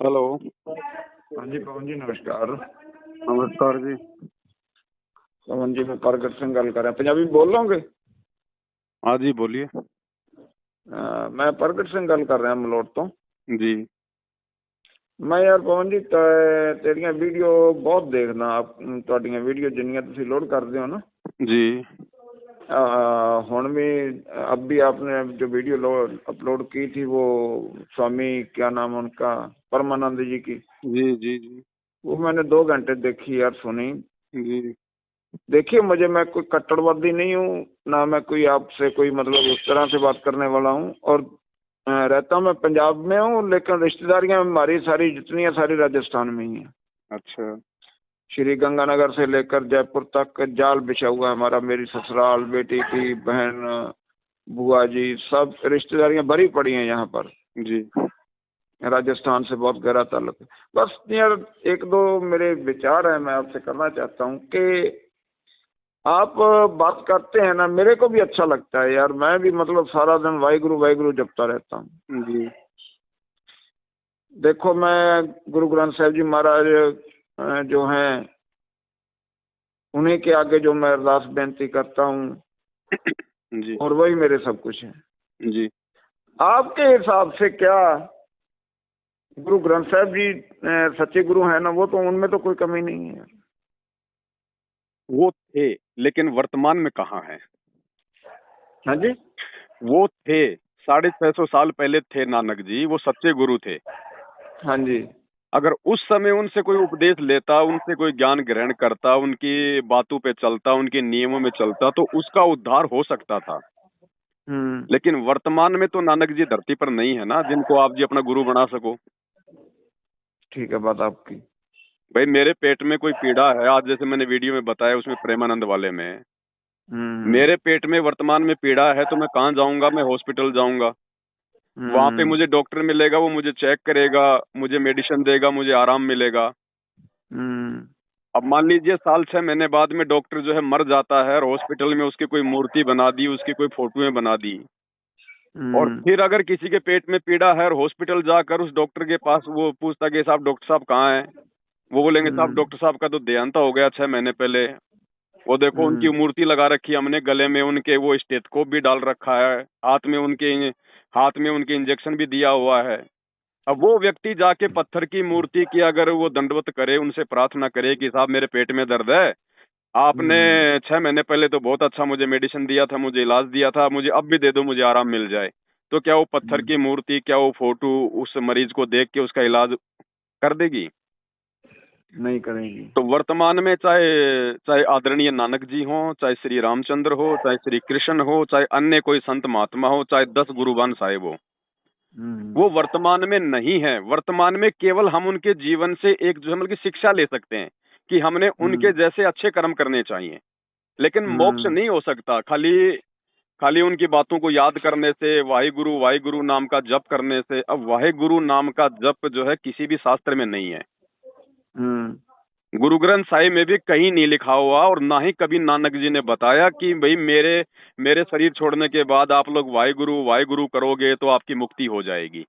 Hello. हाँ जी पवन जी नमस्कार। नमस्कार जी। पवन जी मैं प्रगट सिंह गल कर रहा पंजाबी बोल लोगे? हाँ जी बोलिए। मैं प्रगट सिंह गल कर रहा मलोट तो। जी मैं यार पवन जी तेरिया वीडियो बहुत देखना तुहाडियां वीडियो जिन्नियां तुसीं लोड करते हो ना जी हुण भी अब भी आपने जो वीडियो अपलोड की थी वो स्वामी क्या नाम उनका परमानंद जी की, जी जी जी वो मैंने 2 घंटे देखी यार, सुनी। जी देखिए मुझे, मैं कोई कट्टरवादी नहीं हूँ, ना मैं कोई आपसे कोई मतलब उस तरह से बात करने वाला हूँ। और रहता मैं पंजाब में हूँ, लेकिन रिश्तेदारियां हमारी सारी जितनी है सारी राजस्थान में ही है। अच्छा। श्री गंगानगर से लेकर जयपुर तक जाल बिछा हुआ है हमारा। मेरी ससुराल, बेटी की बहन, बुआ जी, सब रिश्तेदारियां भरी पड़ी हैं यहाँ पर। जी राजस्थान से बहुत गहरा ताल्लुक है। बस यार एक दो मेरे विचार है, मैं आपसे करना चाहता हूँ कि आप बात करते हैं ना, मेरे को भी अच्छा लगता है यार। मैं भी मतलब सारा दिन वाहिगुरु वाहिगुरु जपता रहता हूँ। जी देखो मैं गुरु ग्रंथ साहिब जी महाराज जो हैं उन्हीं के आगे जो मैं अरदास बेनती करता हूँ, जी और वही मेरे सब कुछ है। जी आपके हिसाब से क्या गुरु ग्रंथ साहिब जी सच्चे गुरु हैं ना? वो तो उनमें तो कोई कमी नहीं है। वो थे, लेकिन वर्तमान में कहाँ है? हाँ जी। वो थे, 650 साल पहले थे नानक जी, वो सच्चे गुरु थे। हाँ जी। अगर उस समय उनसे कोई उपदेश लेता, उनसे कोई ज्ञान ग्रहण करता, उनकी बातों पे चलता, उनके नियमों में चलता, तो उसका उद्धार हो सकता था। लेकिन वर्तमान में तो नानक जी धरती पर नहीं है ना, जिनको आप जी अपना गुरु बना सको। ठीक है बात आपकी। भाई मेरे पेट में कोई पीड़ा है, आज जैसे मैंने वीडियो में बताया उसमें प्रेमानंद वाले में, मेरे पेट में वर्तमान में पीड़ा है, तो मैं कहाँ जाऊंगा? मैं हॉस्पिटल जाऊंगा। वहां पे मुझे डॉक्टर मिलेगा, वो मुझे चेक करेगा, मुझे मेडिसिन देगा, मुझे आराम मिलेगा। अब मान लीजिए साल 6 महीने बाद में डॉक्टर जो है मर जाता है, और हॉस्पिटल में उसकी कोई मूर्ति बना दी, उसकी कोई फोटोएं बना दी, और फिर अगर किसी के पेट में पीड़ा है और हॉस्पिटल जाकर उस डॉक्टर के पास वो पूछता कि साहब डॉक्टर साहब कहाँ हैं, वो बोलेंगे साहब डॉक्टर साहब का तो देहांत हो गया 6 महीने पहले। वो देखो उनकी मूर्ति लगा रखी है हमने, गले में उनके वो स्टेथोस्कोप भी डाल रखा है, हाथ में उनके इंजेक्शन भी दिया हुआ है। अब वो व्यक्ति जाके पत्थर की मूर्ति की अगर वो दंडवत करे, उनसे प्रार्थना करे कि साहब मेरे पेट में दर्द है, आपने 6 महीने पहले तो बहुत अच्छा मुझे मेडिसिन दिया था, मुझे इलाज दिया था, मुझे अब भी दे दो, मुझे आराम मिल जाए, तो क्या वो पत्थर की मूर्ति, क्या वो फोटो उस मरीज को देख के उसका इलाज कर देगी? नहीं करेंगी। तो वर्तमान में चाहे चाहे आदरणीय नानक जी हो, चाहे श्री रामचंद्र हो, चाहे श्री कृष्ण हो, चाहे अन्य कोई संत महात्मा हो, चाहे 10 गुरुबान साहिब हो, वो वर्तमान में नहीं है। वर्तमान में केवल हम उनके जीवन से एक जो है मतलब की शिक्षा ले सकते हैं कि हमने उनके जैसे अच्छे कर्म करने चाहिए, लेकिन मोक्ष नहीं हो सकता खाली खाली उनकी बातों को याद करने से, वाहिगुरु नाम का जप करने से। अब वाहिगुरु नाम का जप जो है किसी भी शास्त्र में नहीं है, गुरु ग्रंथ साहिब में भी कहीं नहीं लिखा हुआ, और ना ही कभी नानक जी ने बताया कि भाई मेरे मेरे शरीर छोड़ने के बाद आप लोग वाहिगुरु करोगे तो आपकी मुक्ति हो जाएगी।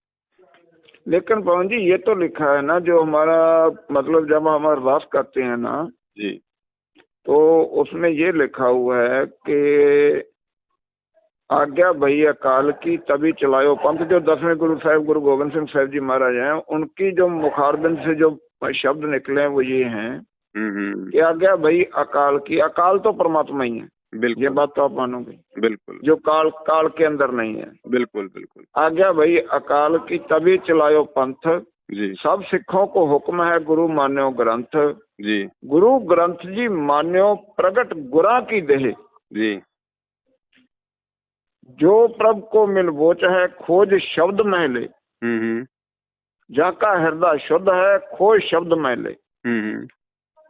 लेकिन पवन जी ये तो लिखा है ना, जो हमारा मतलब जब हम अरदास करते हैं ना जी, तो उसमें ये लिखा हुआ है कि आज्ञा भई अकाल की तभी चलायो पंथ। जो 10वें गुरु साहिब गुरु गोविंद सिंह साहिब जी महाराज हैं, उनकी जो मुखारबिंद से जो शब्द निकले हैं वो ये हैं कि आज्ञा भई अकाल की। अकाल तो परमात्मा ही है, ये बात तो आप मानोगे, बिल्कुल, जो काल के अंदर नहीं है। बिल्कुल बिल्कुल। आज्ञा भई अकाल की तभी चलायो पंथ, जी सब सिखों को हुक्म है गुरु मान्यो ग्रंथ। जी गुरु ग्रंथ जी मान्यो प्रगट गुरा की देह। जी जो प्रभ को मिल वोच है खोज शब्द में ले। जाका हृदय शुद्ध है खोज शब्द में ले।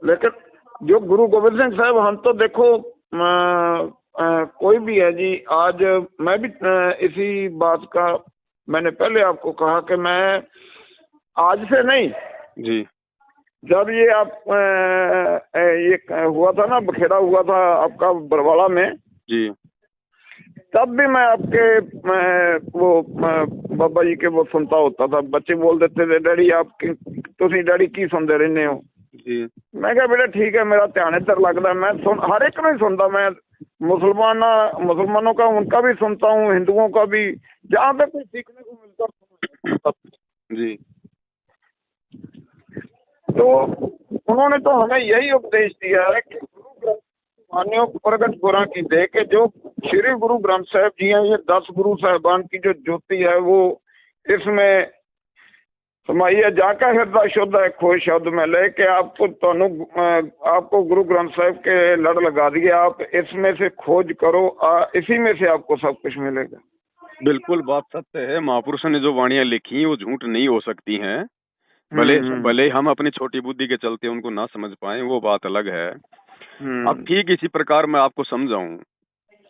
लेकिन जो गुरु गोविंद सिंह साहब, हम तो देखो कोई भी है जी, आज मैं भी इसी बात का मैंने पहले आपको कहा कि मैं आज से नहीं जी, जब ये आप ये हुआ था ना, बखेड़ा हुआ था आपका बरवाला में, जी तब भी मैं आपके बाबा जी के वो सुनता होता था। बच्चे बोल देते थे डैडी आप तुसी डैडी की सुनते रहने हो जी। मैं कहा बेटा ठीक है मेरा ध्यान इधर लगता है, मैं हर एक को ही सुनता। मैं मुसलमानों का उनका भी सुनता हूँ, हिंदुओं का भी, जहाँ पे कुछ सीखने को मिलता जी। तो उन्होंने तो हमें यही उपदेश दिया है कि गुरु ग्रंथ मान्यो प्रगट गुरा की दे के जो श्री गुरु ग्रंथ साहब जी हैं, ये 10 गुरु साहबान की जो ज्योति है वो इसमें समाइए। जाका हृदय शुद्ध है खोए शब्द में लेके आपको गुरु ग्रंथ साहब के लड़ लगा दिए। आप इसमें से खोज करो, इसी में से आपको सब कुछ मिलेगा। बिल्कुल बात सत्य है। महापुरुषों ने जो वाणियां लिखी हैं वो झूठ नहीं हो सकती हैं। भले हम अपनी छोटी बुद्धि के चलते उनको ना समझ पाए, वो बात अलग है। अब ठीक इसी प्रकार मैं आपको समझाऊं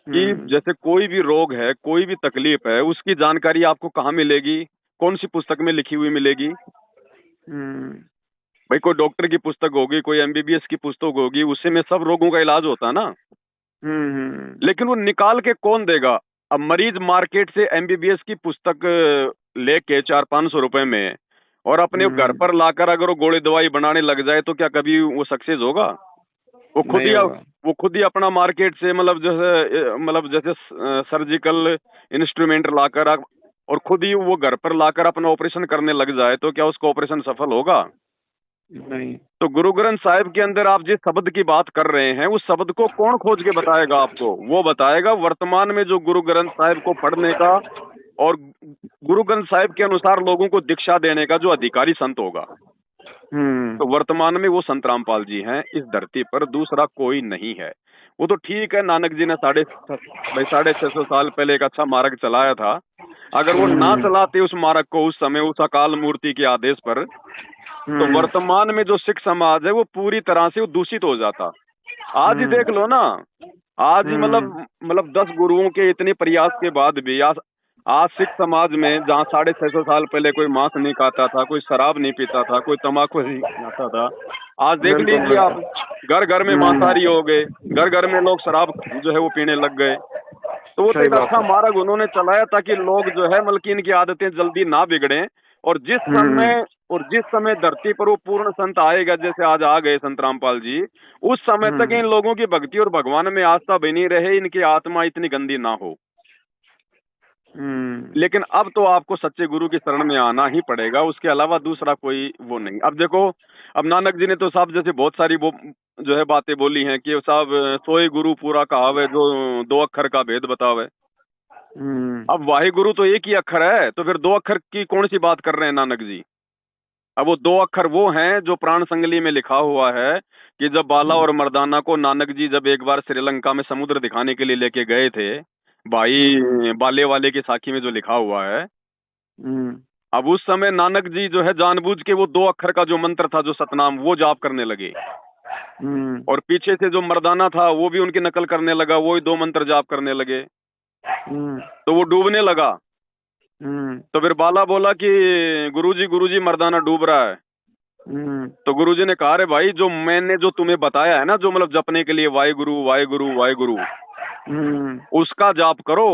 कि जैसे कोई भी रोग है, कोई भी तकलीफ है, उसकी जानकारी आपको कहाँ मिलेगी? कौन सी पुस्तक में लिखी हुई मिलेगी? भाई कोई डॉक्टर की पुस्तक होगी, कोई एमबीबीएस की पुस्तक होगी, उससे में सब रोगों का इलाज होता है ना। लेकिन वो निकाल के कौन देगा? अब मरीज मार्केट से एमबीबीएस की पुस्तक लेके 400-500 रुपए में और अपने घर पर लाकर अगर वो गोली दवाई बनाने लग जाए तो क्या कभी वो सक्सेस होगा? वो खुद ही अपना मार्केट से मतलब जैसे सर्जिकल इंस्ट्रूमेंट लाकर और खुद ही वो घर पर लाकर अपना ऑपरेशन करने लग जाए तो क्या उसका ऑपरेशन सफल होगा? नहीं। तो गुरु ग्रंथ साहिब के अंदर आप जिस शब्द की बात कर रहे हैं उस शब्द को कौन खोज के बताएगा आपको? वो बताएगा वर्तमान में जो गुरु ग्रंथ साहिब को पढ़ने का और गुरु ग्रंथ साहिब के अनुसार लोगों को दीक्षा देने का जो अधिकारी संत होगा। तो वर्तमान में वो संत रामपाल जी हैं इस धरती पर, दूसरा कोई नहीं है। वो तो ठीक है, नानक जी ने 650 साल पहले एक अच्छा मार्ग चलाया था। अगर वो ना चलाते उस मार्ग को उस समय उस अकाल मूर्ति के आदेश पर, तो वर्तमान में जो सिख समाज है वो पूरी तरह से वो दूषित हो जाता। आज ही देख लो ना, आज ही मतलब 10 गुरुओं के इतने प्रयास के बाद भी आज सिख समाज में जहाँ 650 साल पहले कोई मांस नहीं खाता था, कोई शराब नहीं पीता था, कोई तंबाकू नहीं खाता था, आज देख लीजिए आप घर घर में मांसाहारी हो गए, घर घर में लोग शराब जो है वो पीने लग गए। तो वो एक अच्छा मार्ग उन्होंने चलाया ताकि लोग जो है मतलब की इनकी आदतें जल्दी ना बिगड़े। और जिस समय धरती पर वो पूर्ण संत आएगा, जैसे आज आ गए संत रामपाल जी, उस समय तक इन लोगों की भक्ति और भगवान में आस्था बनी रहे, इनकी आत्मा इतनी गंदी ना हो। लेकिन अब तो आपको सच्चे गुरु की शरण में आना ही पड़ेगा, उसके अलावा दूसरा कोई वो नहीं। अब देखो, अब नानक जी ने तो साहब जैसे बहुत सारी वो जो है बातें बोली हैं कि साहब सोई गुरु पूरा कहावे जो 2 अक्षर का भेद बतावे। अब वाहे गुरु तो एक ही अक्षर है, तो फिर 2 अक्षर की कौन सी बात कर रहे हैं नानक जी? अब वो 2 अक्षर वो हैं जो प्राण संगली में लिखा हुआ है कि जब बाला और मर्दाना को नानक जी जब एक बार श्रीलंका में समुद्र दिखाने के लिए लेके गए थे, भाई बाले वाले की साखी में जो लिखा हुआ है, अब उस समय नानक जी जो है जानबूझ के वो 2 अक्षर का जो मंत्र था, जो सतनाम, वो जाप करने लगे। और पीछे से जो मर्दाना था वो भी उनकी नकल करने लगा, वो ही 2 मंत्र जाप करने लगे। तो वो डूबने लगा। तो फिर बाला बोला कि गुरुजी मर्दाना डूब रहा है। तो गुरुजी ने कहा, रे भाई जो मैंने जो तुम्हें बताया है ना, जो मतलब जपने के लिए वाहे गुरु उसका जाप करो।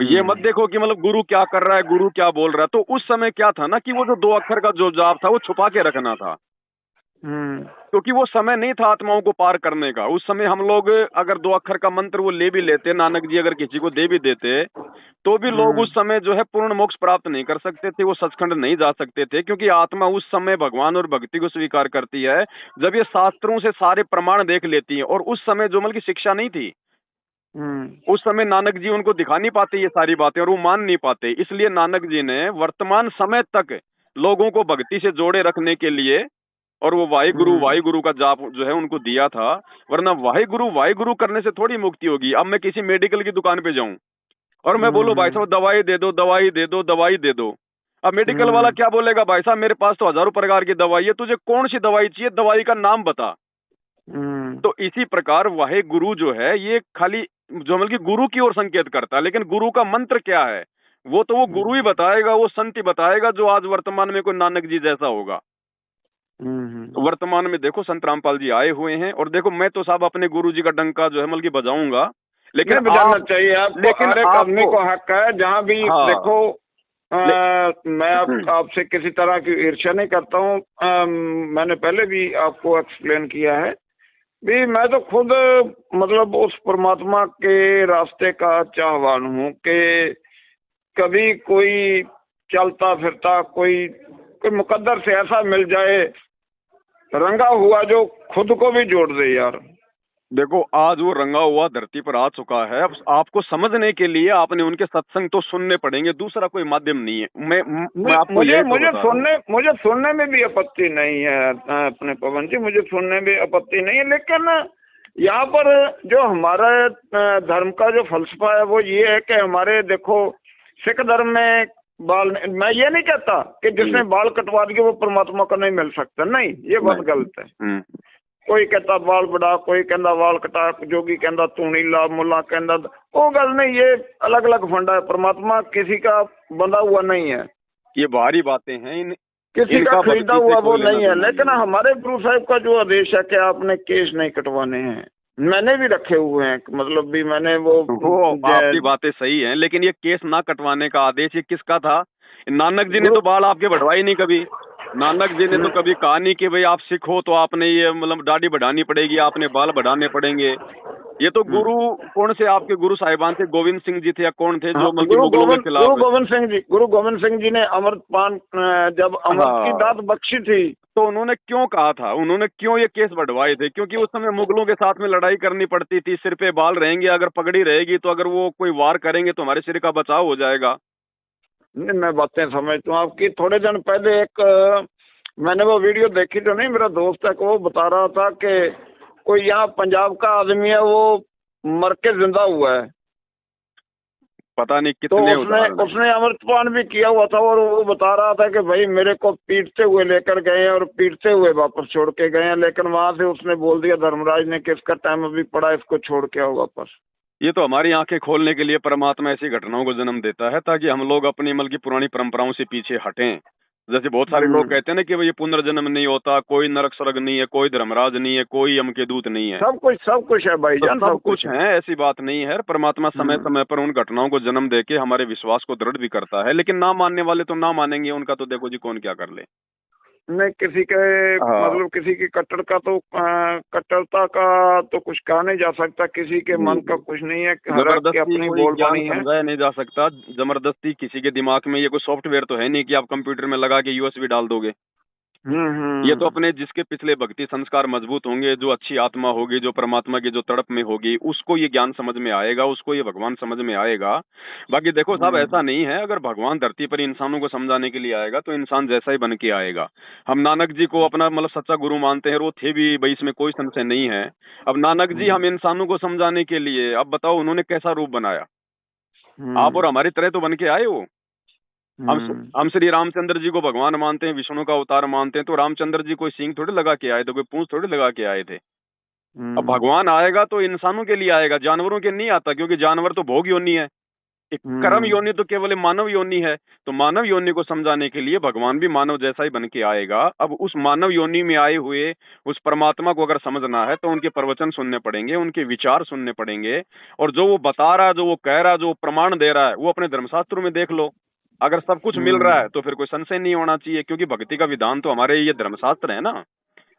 ये मत देखो कि मतलब गुरु क्या कर रहा है, गुरु क्या बोल रहा है। तो उस समय क्या था ना कि वो जो 2 अक्षर का जो जाप था वो छुपा के रखना था, क्योंकि वो समय नहीं था आत्माओं को पार करने का। उस समय हम लोग अगर 2 अक्षर का मंत्र वो ले भी लेते, नानक जी अगर किसी को दे भी देते, तो भी लोग उस समय जो है पूर्ण मोक्ष प्राप्त नहीं कर सकते थे, वो सचखंड नहीं जा सकते थे। क्योंकि आत्मा उस समय भगवान और भक्ति को स्वीकार करती है जब ये शास्त्रों से सारे प्रमाण देख लेती है। और उस समय जो मतलब की शिक्षा नहीं थी, उस समय नानक जी उनको दिखा नहीं पाते ये सारी बातें और वो मान नहीं पाते। इसलिए नानक जी ने वर्तमान समय तक लोगों को भक्ति से जोड़े रखने के लिए और वो वाहे गुरु का जाप जो है उनको दिया था। वरना वाहे गुरु करने से थोड़ी मुक्ति होगी। अब मैं किसी मेडिकल की दुकान पे जाऊं और मैं बोलूं भाई साहब दवाई दे दो, अब मेडिकल वाला क्या बोलेगा, भाई साहब मेरे पास तो हजारों प्रकार की दवाई है, तुझे कौन सी दवाई चाहिए, दवाई का नाम बता। तो इसी प्रकार वाहे गुरु जो है ये खाली जो मतलब कि गुरु की ओर संकेत करता है, लेकिन गुरु का मंत्र क्या है वो तो वो गुरु ही बताएगा, वो संत ही बताएगा, जो आज वर्तमान में कोई नानक जी जैसा होगा। वर्तमान में देखो संत रामपाल जी आए हुए हैं और देखो मैं तो साहब अपने गुरु जी का डंका जो है मतलब कि बजाऊंगा लेकिन नहीं बजाना चाहिए आपको, लेकिन हर एक आदमी को हक है जहाँ भी। हाँ, देखो मैं आपसे किसी तरह की ईर्ष्या नहीं करता हूँ। मैंने पहले भी आपको एक्सप्लेन किया है भी, मैं तो खुद मतलब उस परमात्मा के रास्ते का चाहवान हूँ कि कभी कोई चलता फिरता कोई कोई मुकद्दर से ऐसा मिल जाए रंगा हुआ जो खुद को भी जोड़ दे यार। देखो आज वो रंगा हुआ धरती पर आ चुका है। अब आपको समझने के लिए आपने उनके सत्संग तो सुनने पड़ेंगे, दूसरा कोई माध्यम नहीं है। मैं आपको मुझे यही तो मुझे बता रहा हूँ। मुझे सुनने में भी आपत्ति नहीं है अपने पवन जी, मुझे सुनने में आपत्ति नहीं है। लेकिन यहाँ पर जो हमारे धर्म का जो फलसफा है वो ये है कि हमारे देखो सिख धर्म में बाल, मैं ये नहीं कहता कि जिसने बाल कटवा दिए वो परमात्मा को नहीं मिल सकता, नहीं, ये बात गलत है। कोई कहता बाल बढ़ा, कोई कहता बाल कटा, जोगी कहता तू नहीं ला, मुल्ला कहता, वो गल नहीं, ये अलग अलग फंडा है। परमात्मा किसी का बंधा हुआ नहीं है, ये बाहरी बातें हैं, किसी का खरीदा हुआ वो नहीं है। लेकिन हमारे गुरु साहिब का जो आदेश है कि आपने केस नहीं कटवाने हैं, मैंने भी रखे हुए हैं, मतलब भी मैंने वो आपकी बातें सही हैं, लेकिन ये केस ना कटवाने का आदेश ये किसका था? नानक जी ने तो बाल आपके बढ़वाए नहीं कभी। नानक जी ने तो कभी कहा नहीं कि भाई आप सिख हो तो आपने ये मतलब दाढ़ी बढ़ानी पड़ेगी, आपने बाल बढ़ाने पड़ेंगे। ये तो गुरु कौन से आपके गुरु साहिबान थे? गोविंद सिंह जी थे या कौन थे जो मुगलों के खिलाफ? गुरु गोविंद सिंह जी ने अमृतपान जब अमृत की दात बख्शी थी तो उन्होंने क्यों कहा था, उन्होंने क्यों ये केस बढ़वाए थे? क्योंकि उस समय मुगलों के साथ में लड़ाई करनी पड़ती थी। सिर पे बाल रहेंगे, अगर पगड़ी रहेगी तो अगर वो कोई वार करेंगे तो हमारे सिर का बचाव हो जाएगा। नहीं, मैं बातें समझता हूँ आपकी। थोड़े दिन पहले एक मैंने वो वीडियो देखी तो नहीं, मेरा दोस्त है वो बता रहा था कि कोई यहाँ पंजाब का आदमी है वो मर के जिंदा हुआ है, पता नहीं कितने। तो उसने अमृतपान भी किया हुआ था और वो बता रहा था कि भाई मेरे को पीटते हुए लेकर गए और पीटते हुए वापस छोड़ के गए हैं। लेकिन वहां से उसने बोल दिया धर्मराज ने कि इसका टाइम अभी पड़ा, इसको छोड़ के आओ वापस। ये तो हमारी आंखें खोलने के लिए परमात्मा ऐसी घटनाओं को जन्म देता है ताकि हम लोग अपनी मतलब की पुरानी परंपराओं से पीछे हटें। जैसे बहुत सारे लोग कहते हैं ना कि ये पुनर्जन्म नहीं होता, कोई नरक स्वर्ग नहीं है, कोई धर्मराज नहीं है, कोई यम के दूत नहीं है। सब कुछ है भाईजान, सब कुछ है, ऐसी बात नहीं है। परमात्मा समय समय पर उन घटनाओं को जन्म देके हमारे विश्वास को दृढ़ भी करता है। लेकिन ना मानने वाले तो ना मानेंगे, उनका तो देखो जी कौन क्या कर ले। नहीं, किसी के मतलब किसी की कट्टरता का तो कुछ कहा नहीं जा सकता, किसी के मन का कुछ नहीं है, जबरदस्ती अपनी बोलबानी है, समझाया नहीं जा सकता। जबरदस्ती किसी के दिमाग में ये कोई सॉफ्टवेयर तो है नहीं कि आप कंप्यूटर में लगा के यूएसबी डाल दोगे। ये तो अपने जिसके पिछले भक्ति संस्कार मजबूत होंगे, जो अच्छी आत्मा होगी, जो परमात्मा की जो तड़प में होगी, उसको ये ज्ञान समझ में आएगा, उसको ये भगवान समझ में आएगा। बाकी देखो साहब ऐसा नहीं है, अगर भगवान धरती पर इंसानों को समझाने के लिए आएगा तो इंसान जैसा ही बन के आएगा। हम नानक जी को अपना मतलब सच्चा गुरु मानते हैं, वो थे भी भाई, इसमें कोई संशय नहीं है। अब नानक जी हम इंसानों को समझाने के लिए, अब बताओ उन्होंने कैसा रूप बनाया? आप और हमारी तरह तो बन के आए वो। हम श्री रामचंद्र जी को भगवान मानते हैं, विष्णु का अवतार मानते हैं, तो रामचंद्र जी कोई सींग थोड़ी लगा के आए थे, कोई पूंछ थोड़ी लगा के आए थे। अब भगवान आएगा तो इंसानों के लिए आएगा, जानवरों के नहीं आता, क्योंकि जानवर तो भोग योनि है। एक कर्म योनि तो केवल मानव योनि है। तो मानव योनि को समझाने के लिए भगवान भी मानव जैसा ही बन के आएगा। अब उस मानव योनि में आए हुए उस परमात्मा को अगर समझना है तो उनके प्रवचन सुनने पड़ेंगे, उनके विचार सुनने पड़ेंगे। और जो वो बता रहा है, जो वो कह रहा है, जो प्रमाण दे रहा है, वो अपने धर्मशास्त्रों में देख लो। अगर सब कुछ मिल रहा है तो फिर कोई संशय नहीं होना चाहिए, क्योंकि भक्ति का विधान तो हमारे ये धर्मशास्त्र है ना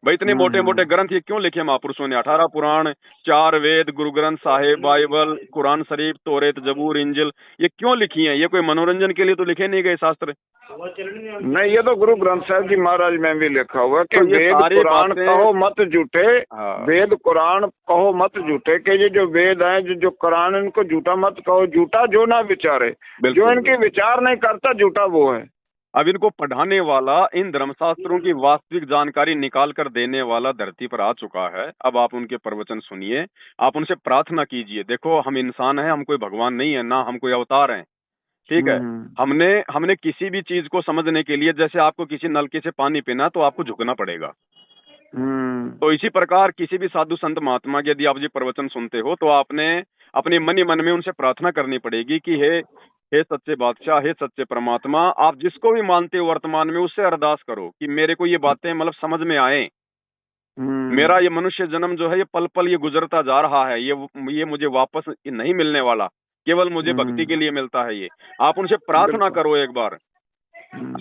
भाई। इतने मोटे मोटे ग्रंथ ये क्यों लिखे महापुरुषों ने? 18 पुराण, 4 वेद, गुरु ग्रंथ साहिब, बाइबल, कुरान शरीफ, तौरेत, जबूर, इंजिल, ये क्यों लिखी हैं? ये कोई मनोरंजन के लिए तो लिखे नहीं गए शास्त्र। नहीं, ये तो गुरु ग्रंथ साहिब जी महाराज में भी लिखा हुआ कि वेद कुरान कहो मत झूठे, वेद कुरान कहो मत झूठे, कि ये जो वेद है, जो कुरान, इनको झूठा मत कहो। झूठा जो ना विचारे, जो इनके विचार नहीं करता, झूठा वो है। अब इनको पढ़ाने वाला, इन धर्मशास्त्रों की वास्तविक जानकारी निकाल कर देने वाला धरती पर आ चुका है। अब आप उनके प्रवचन सुनिए, आप उनसे प्रार्थना कीजिए। देखो हम इंसान हैं, हम कोई भगवान नहीं है, ना हम कोई अवतार हैं, ठीक है। हमने किसी भी चीज को समझने के लिए, जैसे आपको किसी नलके से पानी पीना तो आपको झुकना पड़ेगा। तो इसी प्रकार किसी भी साधु संत महात्मा के यदि आप जी प्रवचन सुनते हो तो आपने अपने मन ही मन में उनसे प्रार्थना करनी पड़ेगी कि हे सच्चे बादशाह, हे सच्चे परमात्मा, आप जिसको भी मानते हो वर्तमान में, उससे अरदास करो कि मेरे को ये बातें मतलब समझ में आए। मेरा ये मनुष्य जन्म जो है ये पल पल ये गुजरता जा रहा है, ये मुझे वापस नहीं मिलने वाला, केवल मुझे भक्ति के लिए मिलता है ये। आप उनसे प्रार्थना करो एक बार।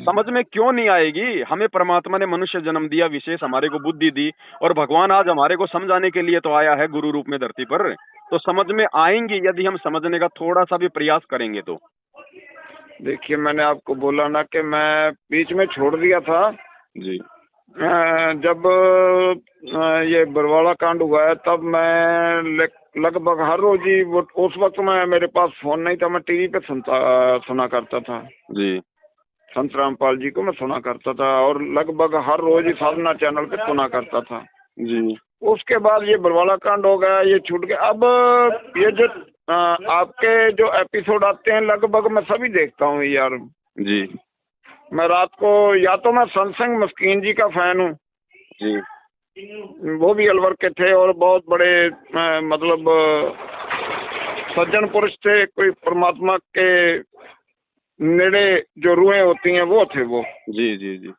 समझ में क्यों नहीं आएगी? हमें परमात्मा ने मनुष्य जन्म दिया, विशेष हमारे को बुद्धि दी, और भगवान आज हमारे को समझाने के लिए तो आया है गुरु रूप में धरती पर। तो समझ में आएंगी यदि हम समझने का थोड़ा सा भी प्रयास करेंगे तो। देखिए, मैंने आपको बोला ना कि मैं बीच में छोड़ दिया था जी। जब ये बरवाड़ा कांड हुआ है तब मैं लगभग हर रोज ही उस वक्त में मेरे पास फोन नहीं था, मैं टीवी पे सुना करता था जी। संत रामपाल जी को मैं सुना करता था, और लगभग हर रोज ही साधना चैनल पे सुना करता था जी। उसके बाद ये बरवाड़ा कांड हो गया, ये छूट गया। अब ये जो आपके जो एपिसोड आते हैं लगभग मैं सभी देखता हूँ यार जी। मैं रात को, या तो मैं सत्संग मस्कीन जी का फैन हूँ जी, वो भी अलवर के थे और बहुत बड़े मतलब सज्जन पुरुष थे, कोई परमात्मा के नेड़े जो रूहें होती हैं वो थे वो। जी। जी। जी।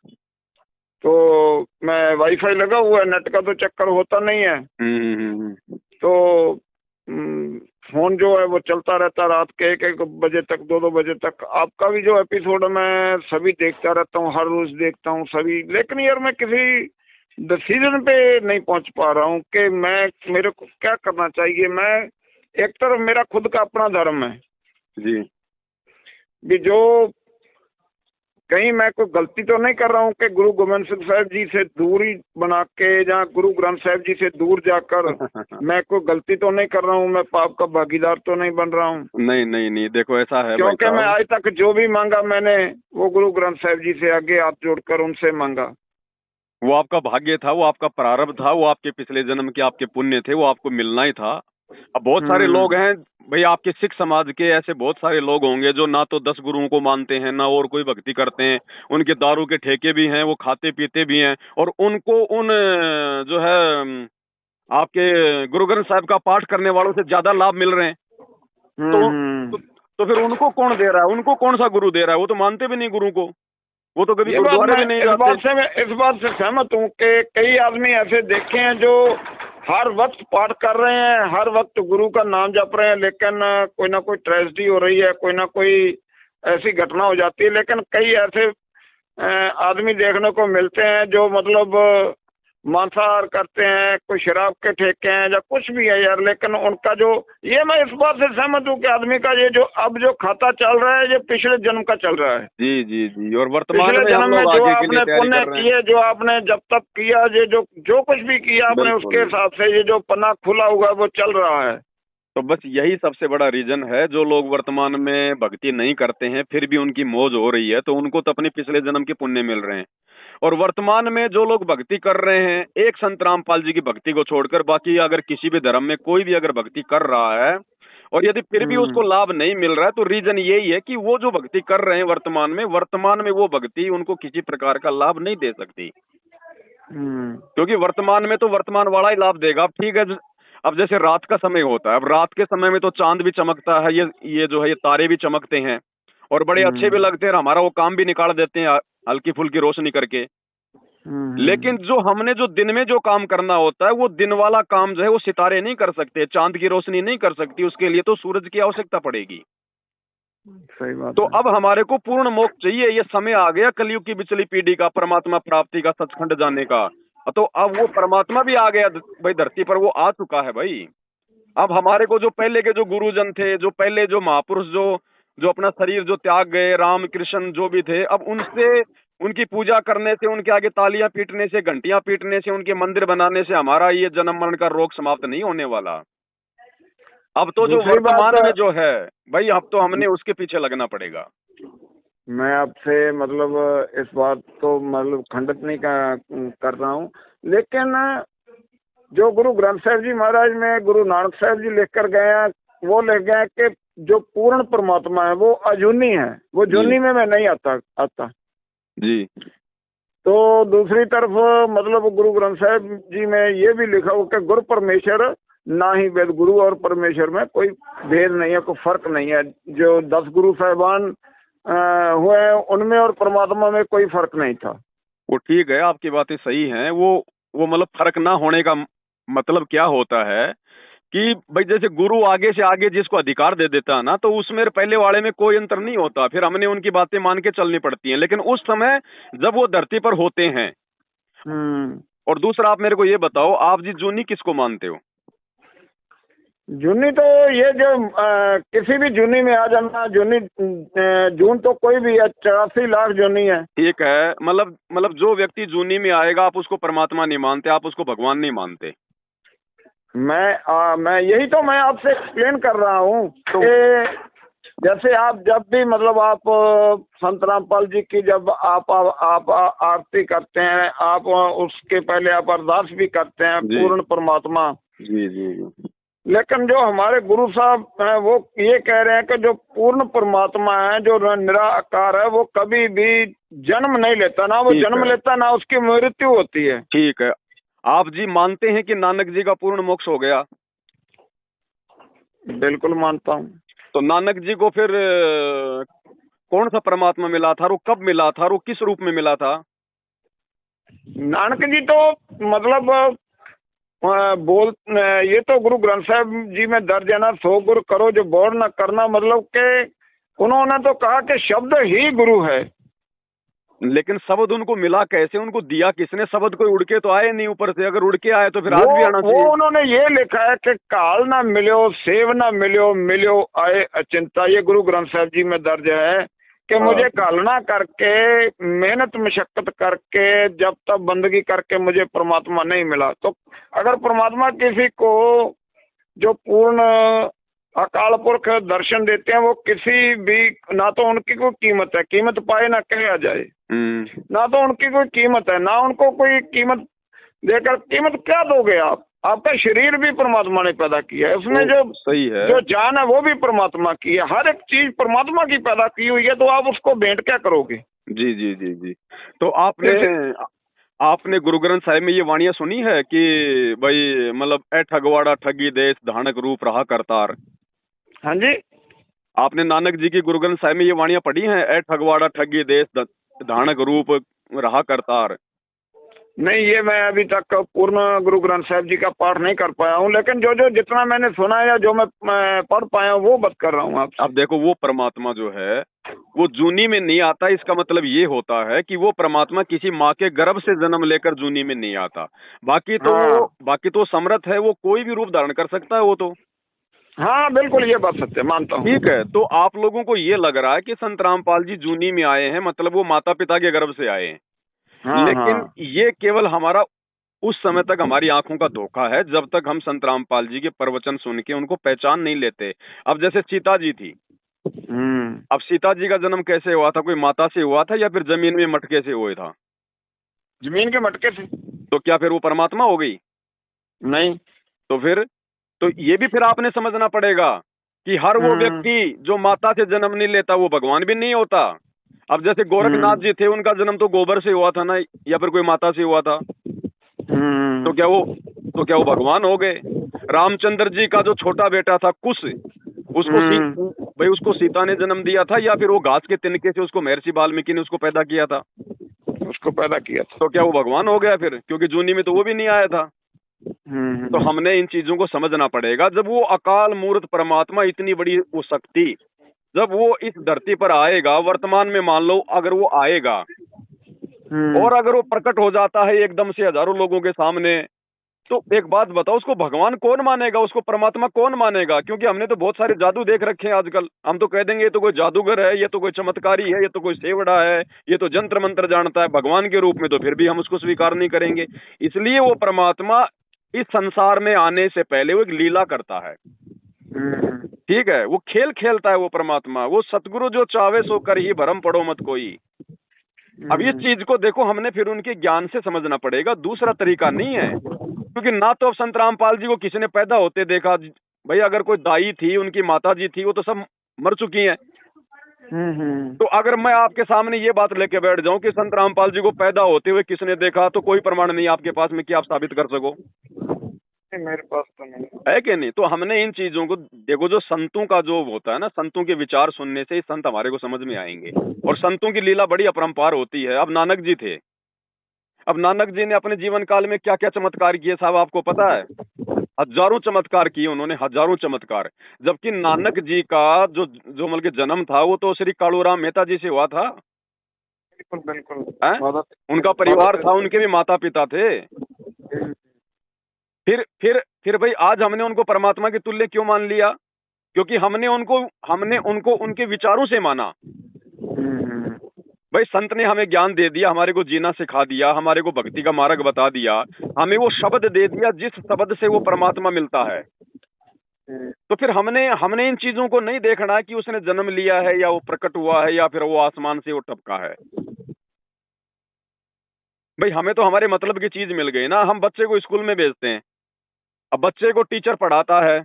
तो मैं वाईफाई लगा हुआ है, नेट का तो चक्कर होता नहीं है, तो फोन जो है वो चलता रहता रात के 1-1 बजे तक, 2-2 बजे तक। आपका भी जो एपिसोड है मैं सभी देखता रहता हूँ, हर रोज देखता हूँ सभी। लेकिन यार मैं किसी डिसीजन पे नहीं पहुंच पा रहा हूँ कि मेरे को क्या करना चाहिए। मैं एक तरफ मेरा खुद का अपना धर्म है जी, भी, जो कहीं मैं कोई गलती तो नहीं कर रहा हूँ कि गुरु गोविंद सिंह साहब जी से दूरी बना के या गुरु ग्रंथ साहब जी से दूर जाकर मैं कोई गलती तो नहीं कर रहा हूँ, मैं पाप का भागीदार तो नहीं बन रहा हूँ। नहीं नहीं नहीं, देखो ऐसा है क्योंकि मैं आज तक जो भी मांगा मैंने वो गुरु ग्रंथ साहब जी से आगे हाथ जोड़कर उनसे मांगा। वो आपका भाग्य था, वो आपका प्रारब्ध था, वो आपके पिछले जन्म के आपके पुण्य थे, वो आपको मिलना ही था। अब बहुत सारे लोग हैं भाई आपके सिख समाज के, ऐसे बहुत सारे लोग होंगे जो ना तो 10 गुरुओं को मानते हैं, ना और कोई भक्ति करते हैं, उनके दारू के ठेके भी हैं, वो खाते पीते भी हैं, और उनको उन जो है आपके गुरु ग्रंथ साहब का पाठ करने वालों से ज्यादा लाभ मिल रहे हैं। तो फिर उनको कौन दे रहा है? उनको कौन सा गुरु दे रहा है? वो तो मानते भी नहीं गुरु को, वो तो कभी गुरुद्वारे भी नहीं जाते। इस बात से सहमत हूँ कि कई आदमी ऐसे देखे हैं जो हर वक्त पाठ कर रहे हैं, हर वक्त गुरु का नाम जप रहे हैं, लेकिन कोई ना कोई ट्रेजेडी हो रही है, कोई ना कोई ऐसी घटना हो जाती है। लेकिन कई ऐसे आदमी देखने को मिलते हैं जो मतलब मांसाहार करते हैं, कोई शराब के ठेके हैं या कुछ भी है यार, लेकिन उनका जो, ये मैं इस बात से सहमत हूँ कि आदमी का ये जो अब जो खाता चल रहा है ये पिछले जन्म का चल रहा है। जी जी जी, और वर्तमान पिछले जन्म में जो आपने पुण्य किए, जो आपने जब तक किया, ये जो कुछ भी किया आपने, उसके हिसाब से ये जो पन्ना खुला हुआ वो चल रहा है। तो बस यही सबसे बड़ा रीजन है, जो लोग वर्तमान में भक्ति नहीं करते हैं फिर भी उनकी मौज हो रही है, तो उनको तो अपने पिछले जन्म के पुण्य मिल रहे हैं। और वर्तमान में जो लोग भक्ति कर रहे हैं, एक संत रामपाल जी की भक्ति को छोड़कर बाकी अगर किसी भी धर्म में कोई भी अगर भक्ति कर रहा है और यदि फिर भी उसको लाभ नहीं मिल रहा है, तो रीजन यही है कि वो जो भक्ति कर रहे हैं वर्तमान में वो भक्ति उनको किसी प्रकार का लाभ नहीं दे सकती, क्योंकि वर्तमान में तो वर्तमान वाला ही लाभ देगा। ठीक है, अब जैसे रात का समय होता है, अब रात के समय में तो चांद भी चमकता है, ये जो है ये तारे भी चमकते हैं और बड़े अच्छे भी लगते हैं, हमारा वो काम भी निकाल देते हैं हल्की फुल्की रोशनी करके। लेकिन जो हमने जो दिन में जो काम करना होता है, वो दिन वाला काम जो है वो सितारे नहीं कर सकते, चांद की रोशनी नहीं कर सकती, उसके लिए तो सूरज की आवश्यकता पड़ेगी। सही बात। तो अब हमारे को पूर्ण मोक्ष चाहिए, ये समय आ गया कलयुग की पिछली पीढ़ी का, परमात्मा प्राप्ति का, सचखंड जाने का। तो अब वो परमात्मा भी आ गया भाई धरती पर, वो आ चुका है भाई। अब हमारे को जो पहले के जो गुरुजन थे, जो पहले जो महापुरुष जो अपना शरीर जो त्याग गए, राम कृष्ण जो भी थे, अब उनसे उनकी पूजा करने से, उनके आगे तालियां पीटने से, घंटियां पीटने से, उनके मंदिर बनाने से हमारा ये जन्म मरण का रोग समाप्त नहीं होने वाला। अब तो जो वर्तमान में जो है भाई, अब तो हमने उसके पीछे लगना पड़ेगा। मैं आपसे मतलब इस बात को मतलब खंडित नहीं कर रहा हूँ, लेकिन जो गुरु ग्रंथ साहब जी महाराज में गुरु नानक साहब जी लिख कर गए हैं, वो लिख गए हैं कि जो पूर्ण परमात्मा है वो अजूनी है, वो जूनी में मैं नहीं आता जी। तो दूसरी तरफ मतलब गुरु ग्रंथ साहब जी में ये भी लिखा हो कि गुरु परमेश्वर ना ही वेद, गुरु और परमेश्वर में कोई भेद नहीं है, कोई फर्क नहीं है। जो 10 गुरु साहिबान हुए उनमें और परमात्मा में कोई फर्क नहीं था। वो ठीक है, आपकी बातें सही हैं, वो वो मतलब फर्क ना होने का मतलब क्या होता है कि भाई जैसे गुरु आगे से आगे जिसको अधिकार दे देता है ना, तो उसमें पहले वाले में कोई अंतर नहीं होता, फिर हमने उनकी बातें मान के चलनी पड़ती हैं। लेकिन उस समय जब वो धरती पर होते हैं। और दूसरा आप मेरे को ये बताओ, आप जी जूनी किसको मानते हो? जूनी तो ये जो किसी भी जूनी में आ जाना, जूनी जून तो कोई भी है, 84 लाख जूनी है। ठीक है, मतलब जो व्यक्ति जूनी में आएगा आप उसको परमात्मा नहीं मानते, आप उसको भगवान नहीं मानते। मैं यही तो मैं आपसे एक्सप्लेन कर रहा हूँ तो कि जैसे आप जब भी मतलब आप संत रामपाल जी की जब आप आरती करते हैं, आप उसके पहले आप अरदास भी करते हैं पूर्ण परमात्मा। जी जी जी। लेकिन जो हमारे गुरु साहब हैं वो ये कह रहे हैं कि जो पूर्ण परमात्मा है, जो निराकार है, वो कभी भी जन्म नहीं लेता, ना वो जन्म लेता ना उसकी मृत्यु होती है। ठीक है, आप जी मानते हैं कि नानक जी का पूर्ण मोक्ष हो गया? बिल्कुल मानता हूँ। तो नानक जी को फिर कौन सा परमात्मा मिला था, वो कब मिला था, वो किस रूप में मिला था? नानक जी तो मतलब ये तो गुरु ग्रंथ साहब जी में दर्ज है ना, 100 गुरु करो जो बोर न करना, मतलब के उन्होंने तो कहा कि शब्द ही गुरु है। लेकिन शब्द उनको मिला कैसे, उनको दिया किसने? शब्द कोई उड़ के तो आए नहीं ऊपर से, अगर उड़ के आए तो फिर आज भी आना चाहिए। वो उन्होंने ये लिखा है कि काल ना मिलो, सेव ना मिलो, मिलो आए अचिंता। ये गुरु ग्रंथ साहब जी में दर्ज है कि मुझे कालना करके, मेहनत मशक्कत करके, जब तक बंदगी करके मुझे परमात्मा नहीं मिला। तो अगर परमात्मा किसी को जो पूर्ण अकाल पुरख दर्शन देते हैं, वो किसी भी, ना तो उनकी कोई कीमत है, कीमत पाए ना कहा जाए, ना तो उनकी कोई कीमत है, ना उनको कोई कीमत देकर, कीमत क्या दोगे आप? आपका शरीर भी परमात्मा ने पैदा किया है, उसमें जो सही है, जो जान है वो भी परमात्मा की है, हर एक चीज परमात्मा की पैदा की हुई है, तो आप उसको भेंट क्या करोगे? जी जी जी जी। तो आपने गुरु ग्रंथ साहिब में ये वाणियां सुनी है कि भाई मतलब ए ठगवाड़ा ठगी देश धानक रूप रहा करतार? हाँ जी। आपने नानक जी की गुरु ग्रंथ साहिब में ये वाणियां पढ़ी हैं, ए ठगवाड़ा ठगी देश धानक रूप रहा करतार? नहीं, ये मैं अभी तक पूर्ण गुरु ग्रंथ साहब जी का पाठ नहीं कर पाया हूँ, लेकिन जो जितना मैंने सुना है या जो मैं पढ़ पाया हूँ वो बात कर रहा हूँ आपसे। अब देखो, वो परमात्मा जो है वो जूनी में नहीं आता। इसका मतलब ये होता है कि वो परमात्मा किसी माँ के गर्भ से जन्म लेकर जूनी में नहीं आता। बाकी तो समर्थ है, वो कोई भी रूप धारण कर सकता है वो तो। हाँ बिल्कुल, ये बात सत्य मानता हूँ। ठीक है, तो आप लोगों को ये लग रहा है कि संत रामपाल जी जूनी में आए हैं, मतलब वो माता पिता के गर्भ से आए हैं। लेकिन ये केवल हमारा उस समय तक हमारी आंखों का धोखा है, जब तक हम संत रामपाल जी के प्रवचन सुन के उनको पहचान नहीं लेते। अब जैसे सीता जी थी, अब सीता जी का जन्म कैसे हुआ था? कोई माता से हुआ था या फिर जमीन में मटके से हुआ था? जमीन के मटके से। तो क्या फिर वो परमात्मा हो गई? नहीं। तो ये भी फिर आपने समझना पड़ेगा कि हर वो व्यक्ति जो माता से जन्म नहीं लेता वो भगवान भी नहीं होता। अब जैसे गोरखनाथ जी थे, उनका जन्म तो गोबर से हुआ था ना, या फिर कोई माता से हुआ था? तो क्या वो भगवान हो गए? रामचंद्र जी का जो छोटा बेटा था कुश, उसको सीता ने जन्म दिया था, या फिर वो घास के तिनके से उसको महर्षि वाल्मीकि ने उसको पैदा किया था? उसको पैदा किया था। तो क्या वो भगवान हो गया फिर? क्योंकि जूनी में तो वो भी नहीं आया था। तो हमने इन चीजों को समझना पड़ेगा। जब वो अकाल मूर्त परमात्मा, इतनी बड़ी वो शक्ति, जब वो इस धरती पर आएगा, वर्तमान में मान लो अगर वो आएगा और अगर वो प्रकट हो जाता है एकदम से हजारों लोगों के सामने, तो एक बात बताओ, उसको भगवान कौन मानेगा, उसको परमात्मा कौन मानेगा? क्योंकि हमने तो बहुत सारे जादू देख रखे हैं आजकल। हम तो कह देंगे ये तो कोई जादूगर है, ये तो कोई चमत्कारी है, ये तो कोई सेवड़ा है, ये तो जंत्र मंत्र जानता है भगवान के रूप में, तो फिर भी हम उसको स्वीकार नहीं करेंगे। इसलिए वो परमात्मा इस संसार में आने से पहले वो एक लीला करता है। ठीक है, वो खेल खेलता है वो परमात्मा। वो सतगुरु जो चावे सो कर ही भरम पड़ो मत कोई। अब इस चीज को देखो, हमने फिर उनके ज्ञान से समझना पड़ेगा, दूसरा तरीका नहीं है। क्योंकि ना तो अब संत रामपाल जी को किसी ने पैदा होते देखा। भाई अगर कोई दाई थी, उनकी माता जी थी, वो तो सब मर चुकी हैं। तो अगर मैं आपके सामने ये बात लेके बैठ जाऊं कि संत रामपाल जी को पैदा होते हुए किसने देखा, तो कोई प्रमाण नहीं आपके पास में कि आप साबित कर सको। मेरे पास तो नहीं है कि नहीं? तो हमने इन चीजों को देखो, जो संतों का जो होता है ना, संतों के विचार सुनने से ही संत हमारे को समझ में आएंगे। और संतों की लीला बड़ी अपरंपार होती है। अब नानक जी थे, अब नानक जी ने अपने जीवन काल में क्या क्या चमत्कार किए साहब, आपको पता है? हजारों चमत्कार किए उन्होंने, हजारों चमत्कार। जबकि नानक जी का जो जो मतलब कि जन्म था वो तो श्री कालूराम मेहता जी से हुआ था। बिल्कुल बिल्कुल। हैं? उनका परिवार था, उनके भी माता पिता थे। फिर भाई आज हमने उनको परमात्मा के तुल्य क्यों मान लिया? क्योंकि हमने उनको उनके विचारों से माना। भाई संत ने हमें ज्ञान दे दिया, हमारे को जीना सिखा दिया, हमारे को भक्ति का मार्ग बता दिया, हमें वो शब्द दे दिया जिस शब्द से वो परमात्मा मिलता है। तो फिर हमने इन चीजों को नहीं देखना कि उसने जन्म लिया है या वो प्रकट हुआ है या फिर वो आसमान से वो टपका है। भाई हमें तो हमारे मतलब की चीज मिल गई ना। हम बच्चे को स्कूल में भेजते हैं, अब बच्चे को टीचर पढ़ाता है,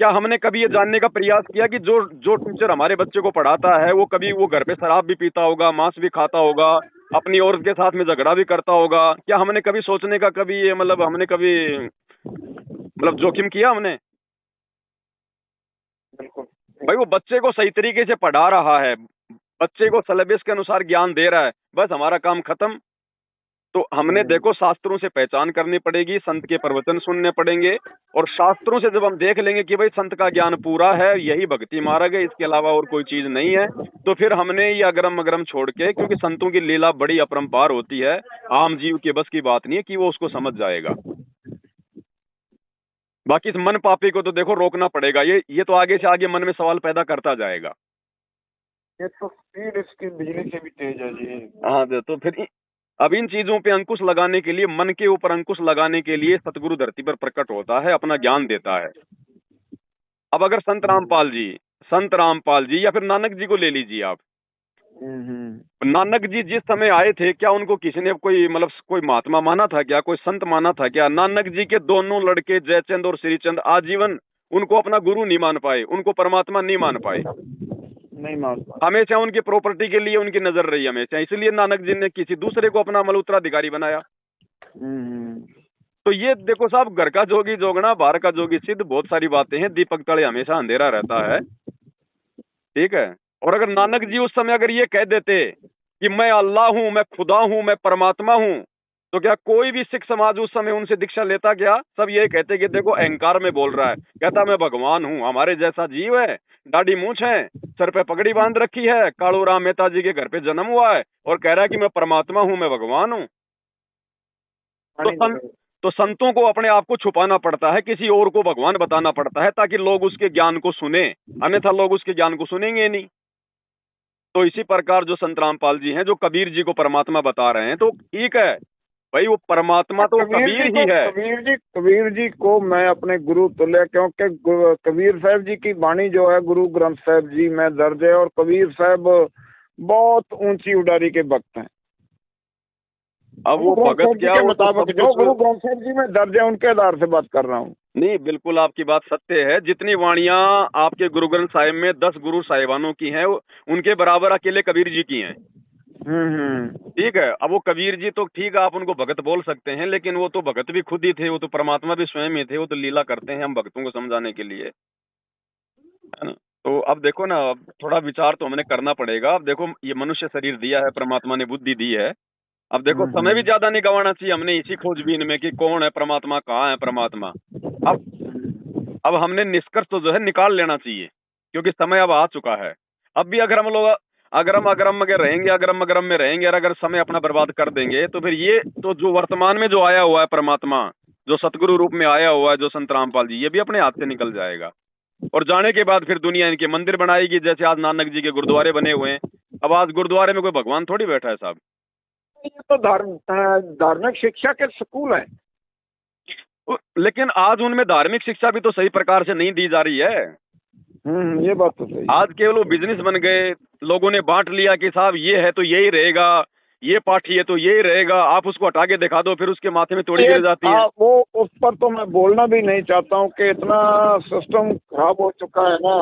क्या हमने कभी ये जानने का प्रयास किया कि जो जो टीचर हमारे बच्चे को पढ़ाता है वो कभी वो घर पे शराब भी पीता होगा, मांस भी खाता होगा, अपनी औरत के साथ में झगड़ा भी करता होगा? क्या हमने कभी सोचने का कभी ये मतलब हमने कभी मतलब जोखिम किया हमने? भाई वो बच्चे को सही तरीके से पढ़ा रहा है, बच्चे को सिलेबस के अनुसार ज्ञान दे रहा है, बस हमारा काम खत्म। तो हमने देखो शास्त्रों से पहचान करनी पड़ेगी, संत के प्रवचन सुनने पड़ेंगे, और शास्त्रों से जब हम देख लेंगे कि भाई संत का ज्ञान पूरा है, यही भक्ति मार्ग है, इसके अलावा और कोई चीज नहीं है, तो फिर हमने ये अगरम मगरम छोड़ के, क्योंकि संतों की लीला बड़ी अपरंपार होती है, आम जीव के बस की बात नहीं है कि वो उसको समझ जाएगा। बाकी इस मन पापी को तो देखो रोकना पड़ेगा, ये तो आगे से आगे मन में सवाल पैदा करता जाएगा। ये तो स्पीड इसकी बिजली से भी तेज है जी। हाँ, तो फिर अब इन चीजों पे अंकुश लगाने के लिए, मन के ऊपर अंकुश लगाने के लिए सतगुरु धरती पर प्रकट होता है, अपना ज्ञान देता है। अब अगर संत रामपाल जी या फिर नानक जी को ले लीजिए आप। नानक जी जिस समय आए थे, क्या उनको किसी ने कोई मतलब कोई महात्मा माना था क्या, कोई संत माना था क्या? नानक जी के दोनों लड़के जयचंद और श्रीचंद आजीवन उनको अपना गुरु नहीं मान पाए, उनको परमात्मा नहीं मान पाए, नहीं मान पाए। हमेशा उनकी प्रॉपर्टी के लिए उनकी नजर रही हमेशा, इसलिए नानक जी ने किसी दूसरे को अपना मतलब उत्तराधिकारी बनाया। तो ये देखो साहब, घर का जोगी जोगना बाहर का जोगी सिद्ध, बहुत सारी बातें हैं, दीपक तले हमेशा अंधेरा रहता है, ठीक है। और अगर नानक जी उस समय अगर ये कह देते कि मैं अल्लाह हूं, मैं खुदा हूं, मैं परमात्मा हूं, तो क्या कोई भी सिख समाज उस समय उनसे दीक्षा लेता? क्या सब ये कहते कि देखो अहंकार में बोल रहा है, कहता मैं भगवान हूं, हमारे जैसा जीव है, दाढ़ी मूंछ है, सर पे पगड़ी बांध रखी है, कालूराम मेहता जी के घर पे जन्म हुआ है और कह रहा है कि मैं परमात्मा हूं, मैं भगवान हूं। तो संतों को अपने आप को छुपाना पड़ता है, किसी और को भगवान बताना पड़ता है, ताकि लोग उसके ज्ञान को सुने, अन्यथा लोग उसके ज्ञान को सुनेंगे नहीं। तो इसी प्रकार जो संत रामपाल जी हैं, जो कबीर जी को परमात्मा बता रहे हैं, तो ठीक है भाई, वो परमात्मा तो कबीर ही है। कबीर जी को मैं अपने गुरु तुल्य, क्योंकि कबीर साहब जी की वाणी जो है गुरु ग्रंथ साहब जी में दर्ज है, और कबीर साहब बहुत ऊंची उडारी के भक्त हैं। अब वो भगत क्या, के मुताबिक जो गुरु ग्रंथ साहब जी में दर्ज है उनके आधार से बात कर रहा हूँ। नहीं, बिल्कुल आपकी बात सत्य है। जितनी वाणियां आपके गुरु ग्रंथ साहिब में 10 गुरु साहिबानों की हैं, उनके बराबर अकेले कबीर जी की हैं। ठीक है। अब वो कबीर जी तो ठीक है, आप उनको भगत बोल सकते हैं, लेकिन वो तो भगत भी खुद ही थे, वो तो परमात्मा भी स्वयं ही थे, वो तो लीला करते हैं हम भक्तों को समझाने के लिए, है ना। तो अब देखो ना, अब थोड़ा विचार तो हमें करना पड़ेगा। अब देखो, ये मनुष्य शरीर दिया है, परमात्मा ने बुद्धि दी है, अब देखो समय भी ज्यादा नहीं गंवाना चाहिए हमने इसी खोजबीन में कि कौन है परमात्मा, कहाँ है परमात्मा। अब हमने निष्कर्ष तो जो है निकाल लेना चाहिए, क्योंकि समय अब आ चुका है। अब भी अगर हम लोग अगरम अगरम में रहेंगे और अगर समय अपना बर्बाद कर देंगे, तो फिर ये तो जो वर्तमान में जो आया हुआ है परमात्मा, जो सतगुरु रूप में आया हुआ है, जो संत रामपाल जी, ये भी अपने हाथ से निकल जाएगा। और जाने के बाद फिर दुनिया इनके मंदिर बनाएगी, जैसे आज नानक जी के गुरुद्वारे बने हुए हैं। अब आज गुरुद्वारे में कोई भगवान थोड़ी बैठा है साहब, ये तो धार्मिक शिक्षा के स्कूल है। लेकिन आज उनमें धार्मिक शिक्षा भी तो सही प्रकार से नहीं दी जा रही है। ये बात तो सही। आज केवल वो बिजनेस बन गए, लोगों ने बांट लिया कि साहब ये है तो यही रहेगा, ये पाठी है तो यही रहेगा, आप उसको हटा के दिखा दो, फिर उसके माथे में तोड़ी गिर जाती है। वो उस पर तो मैं बोलना भी नहीं चाहता हूँ कि इतना सिस्टम खराब हो चुका है ना।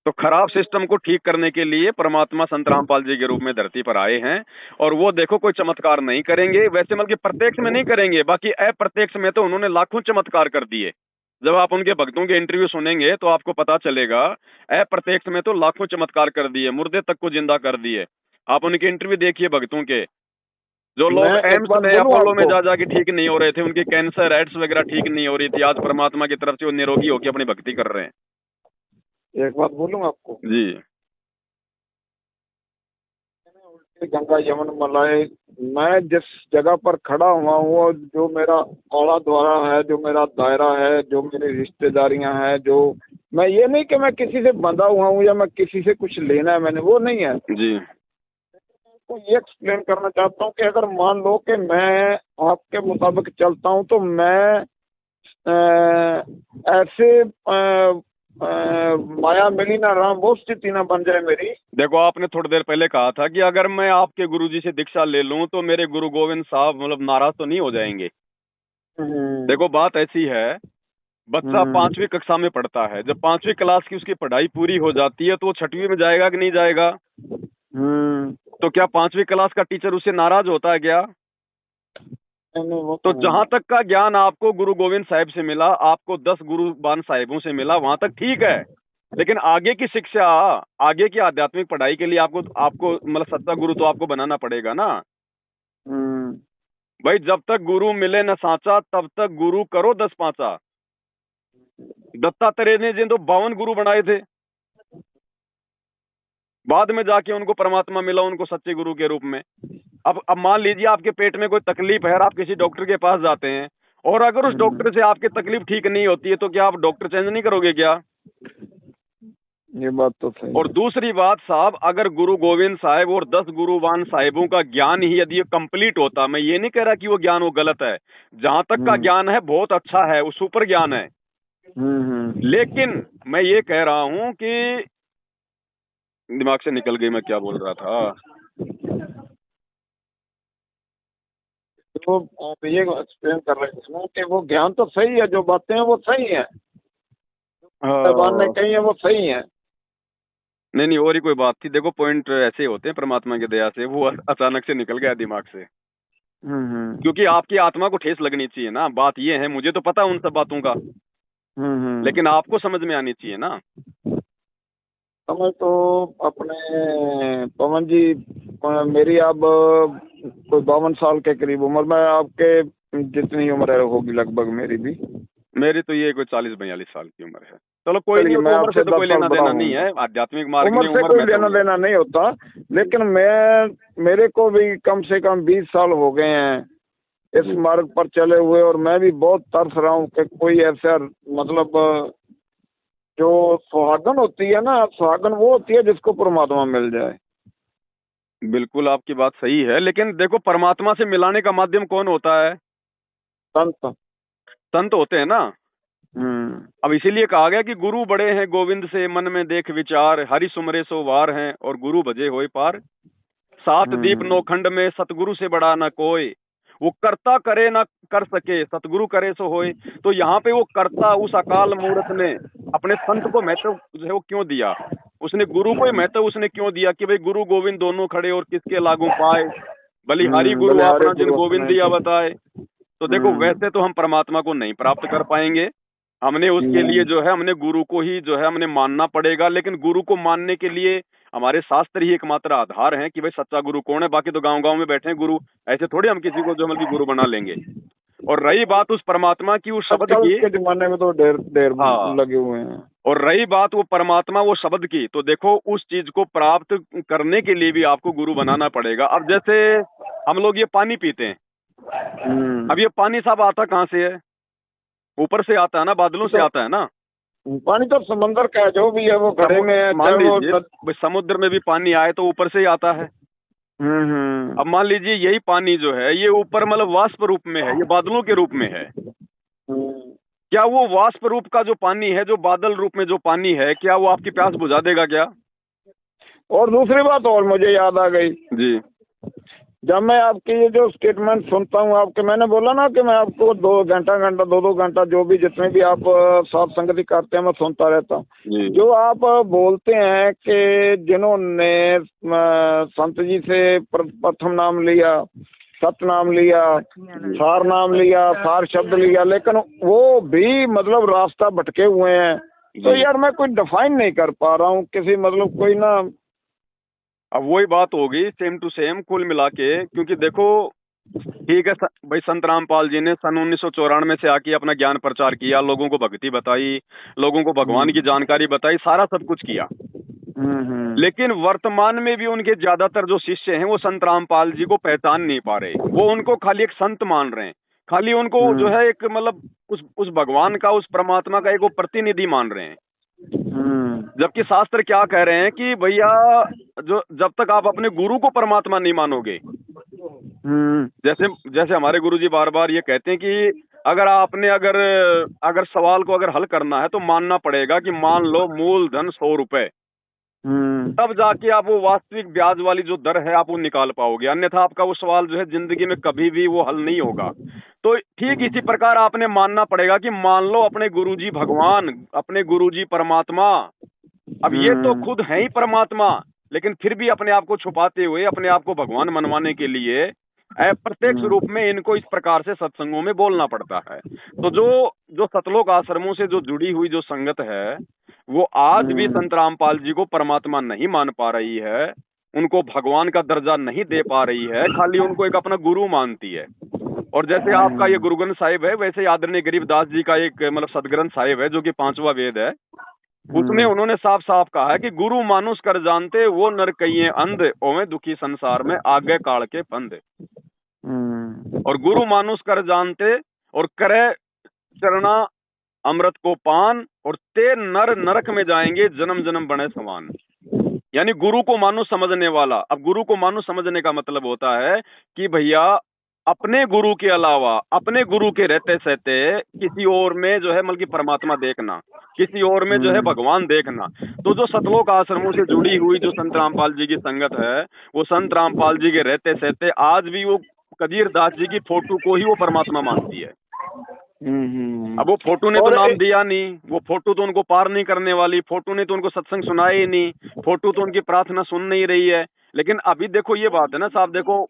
तो खराब सिस्टम को ठीक करने के लिए परमात्मा संत रामपाल जी के रूप में धरती पर आए हैं, और वो देखो कोई चमत्कार नहीं करेंगे, वैसे मतलब प्रत्यक्ष में नहीं करेंगे, बाकी अप्रत्यक्ष में तो उन्होंने लाखों चमत्कार कर दिए। जब आप उनके भक्तों के इंटरव्यू सुनेंगे तो आपको पता चलेगा, अप्रत्यक्ष में तो लाखों चमत्कार कर दिए, मुर्दे तक को जिंदा कर दिए। आप उनके इंटरव्यू देखिए भक्तों के, जो लोग मैं एक एम्स बात में बोलूं अपोलो में आपको, जा जाके ठीक नहीं हो रहे थे, उनकी कैंसर एड्स वगैरह ठीक नहीं हो रही थी, आज परमात्मा की तरफ से वो निरोगी होकर अपनी भक्ति कर रहे हैं। एक बात बोलूं आपको, जी गंगा यमुन मलाई, मैं जिस जगह पर खड़ा हुआ हूँ, जो मेरा औला द्वारा है, जो मेरा दायरा है, जो मेरी रिश्तेदारियां हैं, जो मैं ये नहीं कि मैं किसी से बंधा हुआ हूँ या मैं किसी से कुछ लेना है मैंने, वो नहीं है। जी तो ये एक्सप्लेन करना चाहता हूँ कि अगर मान लो कि मैं आपके मुताबिक चलता हूँ तो मैं ऐसे माया मिली ना राम, वो स्थिति ना बन जाए मेरी। देखो, आपने थोड़ी देर पहले कहा था कि अगर मैं आपके गुरुजी से दीक्षा ले लूं तो मेरे गुरु गोविंद साहब मतलब नाराज तो नहीं हो जाएंगे। देखो, बात ऐसी है, बच्चा 5वीं कक्षा में पढ़ता है, जब 5वीं क्लास की उसकी पढ़ाई पूरी हो जाती है तो वो 6वीं में जाएगा कि नहीं जाएगा? तो क्या 5वीं क्लास का टीचर उससे नाराज होता है क्या? तो जहां तक का ज्ञान आपको गुरु गोविंद साहिब से मिला, आपको 10 गुरुबान साहिबों से मिला, वहां तक ठीक है। लेकिन आगे की शिक्षा, आगे की आध्यात्मिक पढ़ाई के लिए आपको आपको मतलब सच्चा गुरु तो आपको बनाना पड़ेगा ना भाई। जब तक गुरु मिले न सांचा, तब तक गुरु करो 10 पांचा। दत्तात्रेय ने जिन तो 52 गुरु बनाए थे, बाद में जाके उनको परमात्मा मिला, उनको सच्चे गुरु के रूप में। अब मान लीजिए आपके पेट में कोई तकलीफ है और आप किसी डॉक्टर के पास जाते हैं, और अगर उस डॉक्टर से आपकी तकलीफ ठीक नहीं होती है तो क्या आप डॉक्टर चेंज नहीं करोगे क्या? ये बात तो सही। और दूसरी बात साहब, अगर गुरु गोविंद साहिब और 10 गुरुवान साहिबों का ज्ञान ही यदि कंप्लीट होता, मैं ये नहीं कह रहा कि वो ज्ञान वो गलत है, जहां तक का ज्ञान है बहुत अच्छा है, वो सुपर ज्ञान है। लेकिन मैं ये कह रहा हूं कि दिमाग से निकल गई मैं क्या बोल रहा था। तो आप ये एक्सप्लेन कर रहे हैं कि वो ज्ञान तो सही है, जो बातें हैं वो सही है, भगवान ने कही है वो सही है। नहीं नहीं, और ही कोई बात थी। देखो, पॉइंट ऐसे होते हैं परमात्मा की दया से, वो अचानक से निकल गया दिमाग से। क्योंकि आपकी आत्मा को ठेस लगनी चाहिए ना। बात ये है, मुझे तो पता है उन सब बातों का, लेकिन आपको समझ में आनी चाहिए ना। समझ तो अपने पवन जी, मेरी अब कोई 52 साल के करीब उम्र में, आपके जितनी उम्र होगी लगभग मेरी भी। मेरी तो ये कोई 40-42 साल की उम्र है। चलो कोई नहीं, उम्र से तो कोई लेना देना नहीं है, आध्यात्मिक मार्ग में उम्र से कोई लेना देना नहीं होता। लेकिन मेरे को भी कम से कम 20 साल हो गए हैं इस मार्ग पर चले हुए, और मैं भी बहुत तरस रहा हूँ कि कोई ऐसा मतलब जो सुहागन होती है ना, सुहागन वो होती है जिसको परमात्मा मिल जाए। बिल्कुल आपकी बात सही है, लेकिन देखो, परमात्मा से मिलाने का माध्यम कौन होता है? संत। संत होते हैं ना। अब इसीलिए कहा गया कि गुरु बड़े हैं गोविंद से, मन में देख विचार, हरि सुमरे सो वार हैं, और गुरु भजे होए पार। 7 दीप 9 खंड में, सतगुरु से बड़ा न कोई। वो कर्ता करे ना कर सके, सतगुरु करे सो होए। तो यहाँ पे वो कर्ता, उस अकाल मूर्त ने अपने संत को महत्व जो है वो क्यों दिया? उसने गुरु को ही महत्व उसने क्यों दिया कि भाई गुरु गोविंद दोनों खड़े और किसके लागू पाए, बलिहारी गुरु अपना जिन गोविंद दिया बताए। तो देखो, वैसे तो हम परमात्मा को नहीं प्राप्त कर पाएंगे, हमने उसके लिए जो है हमने गुरु को ही जो है हमने मानना पड़ेगा। लेकिन गुरु को मानने के लिए हमारे शास्त्र ही एकमात्र आधार हैं कि भाई सच्चा गुरु कौन है। बाकी तो गांव गांव में बैठे हैं गुरु, ऐसे थोड़ी हम किसी को जो मतलब गुरु बना लेंगे। और रही बात उस परमात्मा की, उस शब्द की, के जमाने में तो ढेर लगे हुए हैं। और रही बात वो परमात्मा, वो शब्द की, तो देखो उस चीज को प्राप्त करने के लिए भी आपको गुरु बनाना पड़ेगा। अब जैसे हम लोग ये पानी पीते हैं, अब ये पानी साहब आता कहाँ से है? ऊपर से आता है ना, बादलों से आता है ना। पानी तो समंदर का है, जो भी है वो घड़े में है। मान लीजिए समुद्र में भी पानी आए तो ऊपर से ही आता है। अब मान लीजिए यही पानी जो है ये ऊपर मतलब वाष्प रूप में है, ये बादलों के रूप में है। क्या वो वाष्प रूप का जो पानी है, जो बादल रूप में जो पानी है, क्या वो आपकी प्यास बुझा देगा क्या? और दूसरी बात और मुझे याद आ गई जी, जब मैं आपके ये जो स्टेटमेंट सुनता हूँ आपके, मैंने बोला ना कि मैं आपको 2 घंटा 2 घंटा जो भी जितने भी आप साथ संगति करते हैं मैं सुनता रहता हूँ। जो आप बोलते हैं कि जिन्होंने संत जी से प्रथम नाम लिया, सत नाम लिया, सार नाम लिया, सार शब्द लिया, लेकिन वो भी मतलब रास्ता भटके हुए हैं। तो यार मैं कोई डिफाइन नहीं कर पा रहा हूँ किसी मतलब कोई ना। अब वही बात होगी सेम टू सेम कुल मिला के, क्योंकि देखो ठीक है भाई, संत रामपाल जी ने सन 1994 से आके अपना ज्ञान प्रचार किया, लोगों को भक्ति बताई, लोगों को भगवान की जानकारी बताई, सारा सब कुछ किया। लेकिन वर्तमान में भी उनके ज्यादातर जो शिष्य हैं वो संत रामपाल जी को पहचान नहीं पा रहे। वो उनको खाली एक संत मान रहे हैं, खाली उनको जो है एक मतलब उस भगवान का, उस परमात्मा का एक वो प्रतिनिधि मान रहे हैं। जबकि शास्त्र क्या कह रहे हैं कि भैया, जो जब तक आप अपने गुरु को परमात्मा नहीं मानोगे, जैसे जैसे हमारे गुरुजी बार बार ये कहते हैं कि अगर आपने अगर सवाल को अगर हल करना है तो मानना पड़ेगा कि मान लो मूलधन 100 रुपए, तब जाके आप वो वास्तविक ब्याज वाली जो दर है आप वो निकाल पाओगे, अन्यथा आपका वो सवाल जो है जिंदगी में कभी भी वो हल नहीं होगा। तो ठीक इसी प्रकार आपने मानना पड़ेगा कि मान लो अपने गुरुजी भगवान, अपने गुरुजी परमात्मा, अब ये तो खुद है ही परमात्मा, लेकिन फिर भी अपने आप को छुपाते हुए अपने आप को भगवान मनवाने के लिए प्रत्यक्ष रूप में इनको इस प्रकार से सत्संगों में बोलना पड़ता है। तो जो सतलोक आश्रमों से जो जुड़ी हुई जो संगत है वो आज भी संत रामपाल जी को परमात्मा नहीं मान पा रही है, उनको भगवान का दर्जा नहीं दे पा रही है, खाली उनको एक अपना गुरु मानती है। और जैसे आपका ये गुरु ग्रंथ साहिब है, वैसे आदरणीय गरीबदास जी का एक मतलब सदग्रंथ साहिब है जो कि 5वां वेद है, उसमें उन्होंने साफ साफ कहा है कि गुरु मानुष कर जानते वो नर कहिए अंध, ओवे दुखी संसार में आगे काल के फंद। और गुरु मानुष कर जानते और करे चरना अमृत को पान, और ते नर नरक में जाएंगे जन्म जन्म बने समान। यानी गुरु को मानुष समझने वाला, अब गुरु को मानुष समझने का मतलब होता है कि भैया अपने गुरु के अलावा, अपने गुरु के रहते सहते किसी और में जो है मतलब परमात्मा देखना, किसी और में जो है भगवान देखना। तो जो सतलोक आश्रमों से जुड़ी हुई जो संत रामपाल जी की संगत है, वो संत रामपाल जी के रहते सहते आज भी वो कबीर दास जी की फोटो को ही वो परमात्मा मानती है। अब वो फोटो ने तो नाम दिया नहीं, वो फोटो तो उनको पार नहीं करने वाली, फोटो ने तो उनको सत्संग सुनाया ही नहीं, फोटो तो उनकी प्रार्थना सुन नहीं रही है। लेकिन अभी देखो ये बात है ना साहब, देखो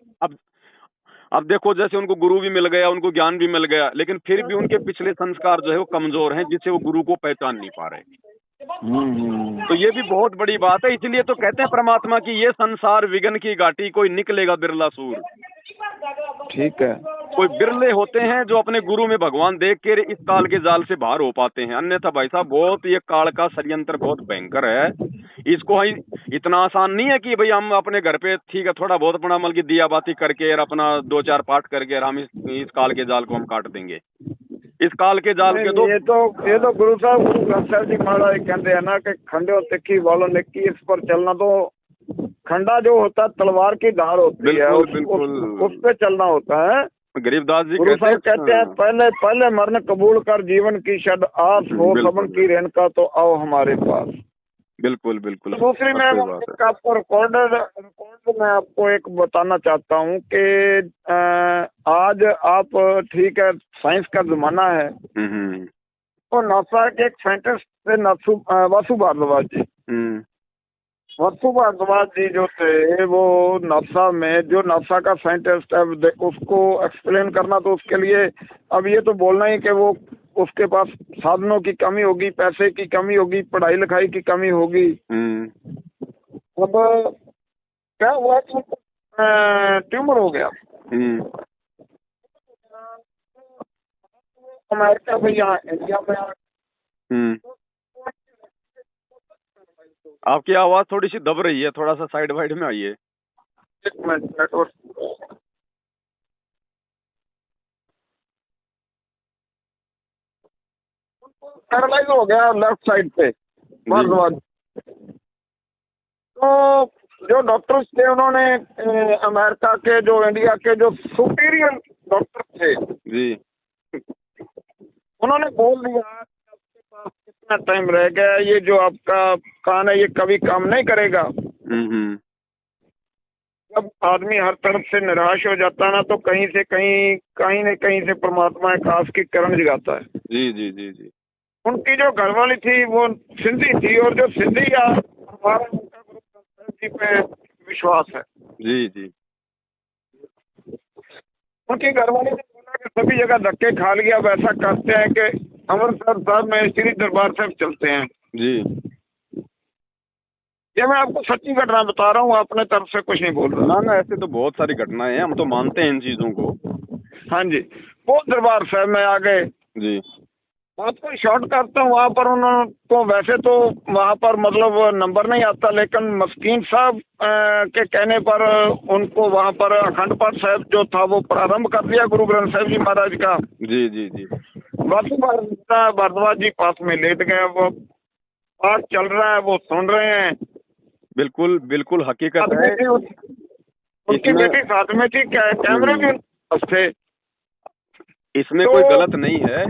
अब देखो जैसे उनको गुरु भी मिल गया, उनको ज्ञान भी मिल गया, लेकिन फिर भी उनके पिछले संस्कार जो है वो कमजोर हैं, जिससे वो गुरु को पहचान नहीं पा रहे। तो ये भी बहुत बड़ी बात है। इसलिए तो कहते हैं परमात्मा की ये संसार विघ्न की घाटी, कोई निकलेगा बिरला सूर। ठीक है, कोई बिरले होते हैं जो अपने गुरु में भगवान देख के इस काल के जाल से बाहर हो पाते हैं, अन्यथा भाई साहब बहुत ये काल का षड्यंत्र बहुत भयंकर है। इसको इतना आसान नहीं है कि भाई हम अपने घर पे ठीक है थोड़ा बहुत अपना मल की दिया बाती करके और अपना 2-4 पाठ करके और हम इस काल के जाल को हम काट देंगे। इस काल के जाल के ये तो गुरु साहब जी महाराज कहते हैं ना कि खंडे तिखी वालों ने की, इस पर चलना तो खंडा जो होता है तलवार की धार होती है, उस पे चलना होता है। गरीबदास जी कहते हैं पहले मरण कबूल कर जीवन की शद आस हो सबन की रेणुका तो आओ हमारे पास। बिल्कुल बिल्कुल। दूसरी मैं आपको रिकॉर्ड मैं आपको एक बताना चाहता हूँ कि आज आप ठीक है साइंस का जमाना है, तो नासा के एक साइंटिस्ट थे वासु भारद्वाज जी। वासु भारद्वाज जी जो थे वो नासा में, जो नासा का साइंटिस्ट है उसको एक्सप्लेन करना, तो उसके लिए अब ये तो बोलना ही कि वो उसके पास साधनों की कमी होगी, पैसे की कमी होगी, पढ़ाई लिखाई की कमी होगी। अब क्या हुआ कि ट्यूमर हो गया अमेरिका में, यहाँ इंडिया में। आपकी आवाज थोड़ी सी दब रही है, थोड़ा सा साइड वाइड में आइए। एक मिनट, नेटवर्क पैरालाइज हो गया लेफ्ट साइड पे भारद्वाज। तो जो डॉक्टर्स थे उन्होंने अमेरिका के, जो इंडिया के जो सुपीरियर डॉक्टर थे जी, उन्होंने बोल दिया आपके पास कितना टाइम रह गया, ये जो आपका कान है ये कभी काम नहीं करेगा। जब आदमी हर तरफ से निराश हो जाता है ना, तो कहीं न कहीं से परमात्मा एक आस की किरण जगाता है। जी जी जी जी। उनकी जो घरवाली थी वो सिंधी थी, और जो सिंधी हमारा उनका गुरु जी पे विश्वास है। जी जी। उनकी घरवाली ने बोला कि सभी जगह धक्के खा लिया, वैसा करते हैं कि अमृतसर साहब में श्री दरबार साहब चलते हैं। जी। ये मैं आपको सच्ची घटना बता रहा हूँ, अपने तरफ से कुछ नहीं बोल रहा। ना ना, ऐसे तो बहुत सारी घटनाएं हैं, हम तो मानते हैं इन चीजों को। हाँ जी, वो दरबार साहब में आ गए जी बात को शॉर्ट करता हूँ। वहाँ पर उन्होंने तो वैसे तो वहाँ पर मतलब नंबर नहीं आता, लेकिन मस्कीन साहब के कहने पर उनको वहाँ पर अखंड पाठ साहब जो था वो प्रारंभ कर दिया गुरु ग्रंथ साहब जी महाराज का। जी जी जी। बस भारद्वाज जी पास में लेट गए, वो पाठ चल रहा है, वो सुन रहे हैं। बिल्कुल बिल्कुल हकीकत है। उनकी बेटी साथ में थी, क्या कैमरे भी थे। इसमें तो कोई गलत नहीं है,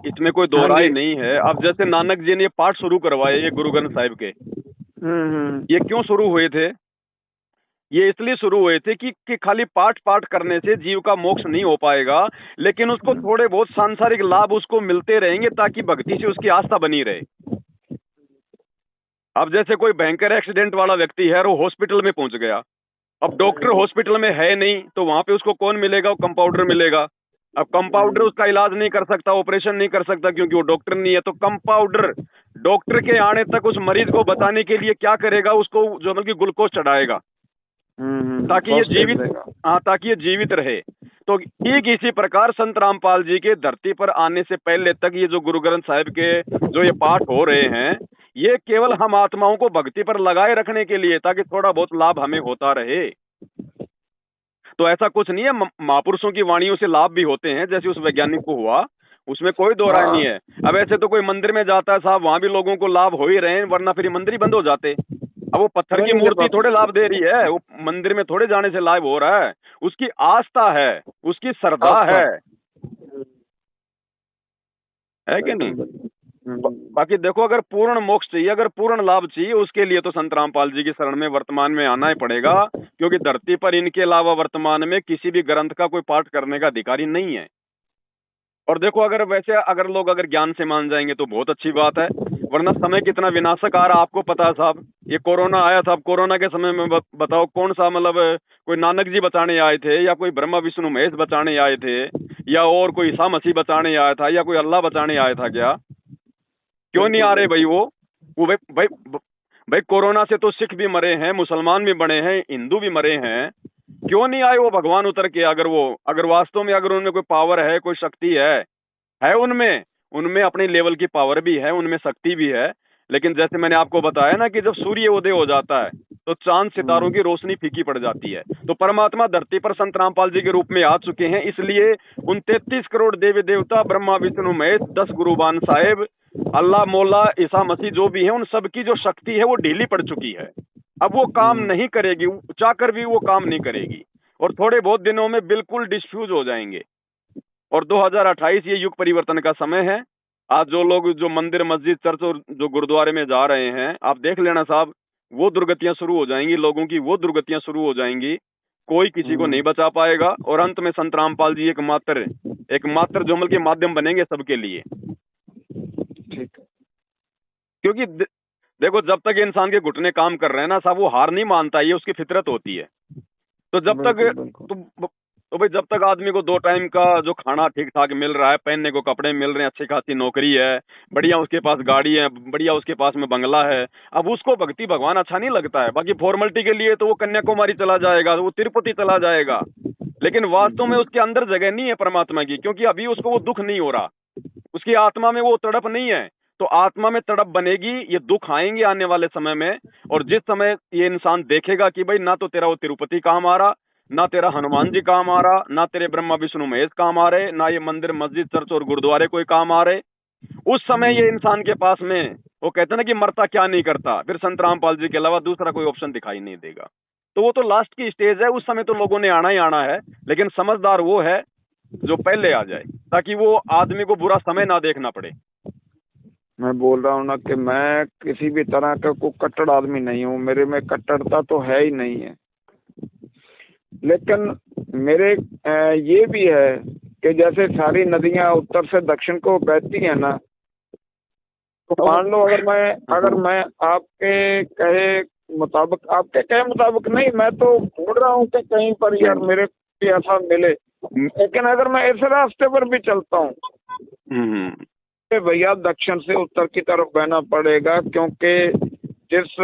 इसमें कोई दो हाँ राय जी। नहीं है। अब जैसे नानक जी ने ये पाठ शुरू करवाए, ये गुरु ग्रंथ साहिब के, ये क्यों शुरू हुए थे? ये इसलिए शुरू हुए थे कि खाली पाठ पाठ करने से जीव का मोक्ष नहीं हो पाएगा, लेकिन उसको थोड़े बहुत सांसारिक लाभ उसको मिलते रहेंगे ताकि भक्ति से उसकी आस्था बनी रहे। अब जैसे कोई भयंकर एक्सीडेंट वाला व्यक्ति है और वो हॉस्पिटल में पहुंच गया, अब डॉक्टर हॉस्पिटल में है नहीं, तो वहां पे उसको कौन मिलेगा? वो कंपाउंडर मिलेगा। अब कंपाउंडर उसका इलाज नहीं कर सकता, ऑपरेशन नहीं कर सकता, क्योंकि वो डॉक्टर नहीं है। तो कंपाउंडर डॉक्टर के आने तक उस मरीज को बताने के लिए क्या करेगा? उसको जो मतलब कि ग्लूकोज चढ़ाएगा ताकि ये जीवित, हाँ, ताकि ये जीवित रहे। तो ठीक इसी प्रकार संत रामपाल जी के धरती पर आने से पहले तक ये जो गुरु ग्रंथ साहिब के जो ये पाठ हो रहे हैं, ये केवल हम आत्माओं को भक्ति पर लगाए रखने के लिए, ताकि थोड़ा बहुत लाभ हमें होता रहे। तो ऐसा कुछ नहीं है, महापुरुषों की वाणियों से लाभ भी होते हैं, जैसे उस वैज्ञानिक को हुआ, उसमें कोई दो राय नहीं है। अब ऐसे तो कोई मंदिर में जाता है साहब, वहां भी लोगों को लाभ हो ही रहे हैं, वरना फिर मंदिर ही बंद हो जाते। अब वो पत्थर की मूर्ति थोड़े लाभ दे रही है, वो मंदिर में थोड़े जाने से लाभ हो रहा है। उसकी आस्था है, उसकी श्रद्धा है कि नहीं? बाकी देखो, अगर पूर्ण मोक्ष चाहिए, अगर पूर्ण लाभ चाहिए, उसके लिए तो संत रामपाल जी की शरण में वर्तमान में आना ही पड़ेगा, क्योंकि धरती पर इनके अलावा वर्तमान में किसी भी ग्रंथ का कोई पाठ करने का अधिकारी नहीं है। और देखो, अगर वैसे अगर लोग अगर ज्ञान से मान जाएंगे तो बहुत अच्छी बात है, वरना समय कितना विनाशक आ रहा आपको पता है साहब। ये कोरोना आया था, अब कोरोना के समय में बताओ कौन सा मतलब कोई नानक जी बचाने आए थे, या कोई ब्रह्मा विष्णु महेश बचाने आए थे, या और कोई ईसा मसीह बचाने आया था, या कोई अल्लाह बचाने आया था? क्या क्यों नहीं आ रहे भाई? वो भाई भाई भाई कोरोना से तो सिख भी मरे हैं, मुसलमान भी मरे हैं, हिंदू भी मरे हैं, क्यों नहीं आए वो भगवान उतर के? अगर वास्तव में अगर उनमें कोई पावर है, कोई शक्ति है उनमें उनमें अपनी लेवल की पावर भी है, उनमें शक्ति भी है। लेकिन जैसे मैंने आपको बताया ना कि जब सूर्य उदय हो जाता है तो चांद सितारों की रोशनी फीकी पड़ जाती है। तो परमात्मा धरती पर संत रामपाल जी के रूप में आ चुके हैं, इसलिए उन 33 करोड़ देवी देवता, ब्रह्मा विष्णु महेश, 10 गुरुबान साहेब, अल्लाह मौला ईसा मसीह जो भी है, उन सबकी जो शक्ति है वो ढीली पड़ चुकी है। अब वो काम नहीं करेगी, चाहकर भी वो काम नहीं करेगी, और थोड़े बहुत दिनों में बिल्कुल डिस्फ्यूज हो जाएंगे। और 2028 ये युग परिवर्तन का समय है। आज जो लोग जो मंदिर, मस्जिद, चर्च और जो गुरुद्वारे में जा रहे हैं, आप देख लेना साहब, वो दुर्गतियां शुरू हो जाएंगी, लोगों की वो दुर्गतियां शुरू हो जाएंगी, कोई किसी को नहीं बचा पाएगा। और अंत में संत रामपाल जी एकमात्र जोमल के माध्यम बनेंगे सबके लिए। ठीक है। क्योंकि देखो, जब तक इंसान के घुटने काम कर रहे हैं ना साहब, वो हार नहीं मानता, ये उसकी फितरत होती है। तो जब तक तो भाई, जब तक आदमी को 2 टाइम का जो खाना ठीक ठाक मिल रहा है, पहनने को कपड़े मिल रहे हैं, अच्छी खासी नौकरी है, बढ़िया उसके पास गाड़ी है, बढ़िया उसके पास में बंगला है, अब उसको भक्ति भगवान अच्छा नहीं लगता है। बाकी फॉर्मेलिटी के लिए तो वो कन्याकुमारी चला जाएगा, वो तिरुपति चला जाएगा, लेकिन वास्तव में उसके अंदर जगह नहीं है परमात्मा की, क्योंकि अभी उसको वो दुख नहीं हो रहा, उसकी आत्मा में वो तड़प नहीं है। तो आत्मा में तड़प बनेगी, ये दुख आएंगे आने वाले समय में। और जिस समय ये इंसान देखेगा कि भाई ना तो तेरा वो तिरुपति काम आ रहा, ना तेरा हनुमान जी काम आ रहा, ना तेरे ब्रह्मा विष्णु महेश काम आ रहे, ना ये मंदिर, मस्जिद, चर्च और गुरुद्वारे कोई काम आ रहे, उस समय ये इंसान के पास में वो कहते हैं ना कि मरता क्या नहीं करता, फिर संत रामपाल जी के अलावा दूसरा कोई ऑप्शन दिखाई नहीं देगा। तो वो तो लास्ट की स्टेज है, उस समय तो लोगों ने आना ही आना है। लेकिन समझदार वो है जो पहले आ जाए, ताकि वो आदमी को बुरा समय ना देखना पड़े। मैं बोल रहा हूँ ना कि मैं किसी भी तरह का कोई कट्टर आदमी नहीं हूँ, मेरे में कट्टरता तो है ही नहीं है। लेकिन मेरे ये भी है कि जैसे सारी नदियां उत्तर से दक्षिण को बहती हैं ना, तो मान लो अगर मैं आपके कहे मुताबिक, आपके कहे मुताबिक नहीं, मैं तो ढूंढ रहा हूँ कि कहीं पर यार मेरे को ऐसा मिले। लेकिन अगर मैं ऐसे रास्ते पर भी चलता हूँ तो भैया दक्षिण से उत्तर की तरफ बहना पड़ेगा, क्योंकि जिस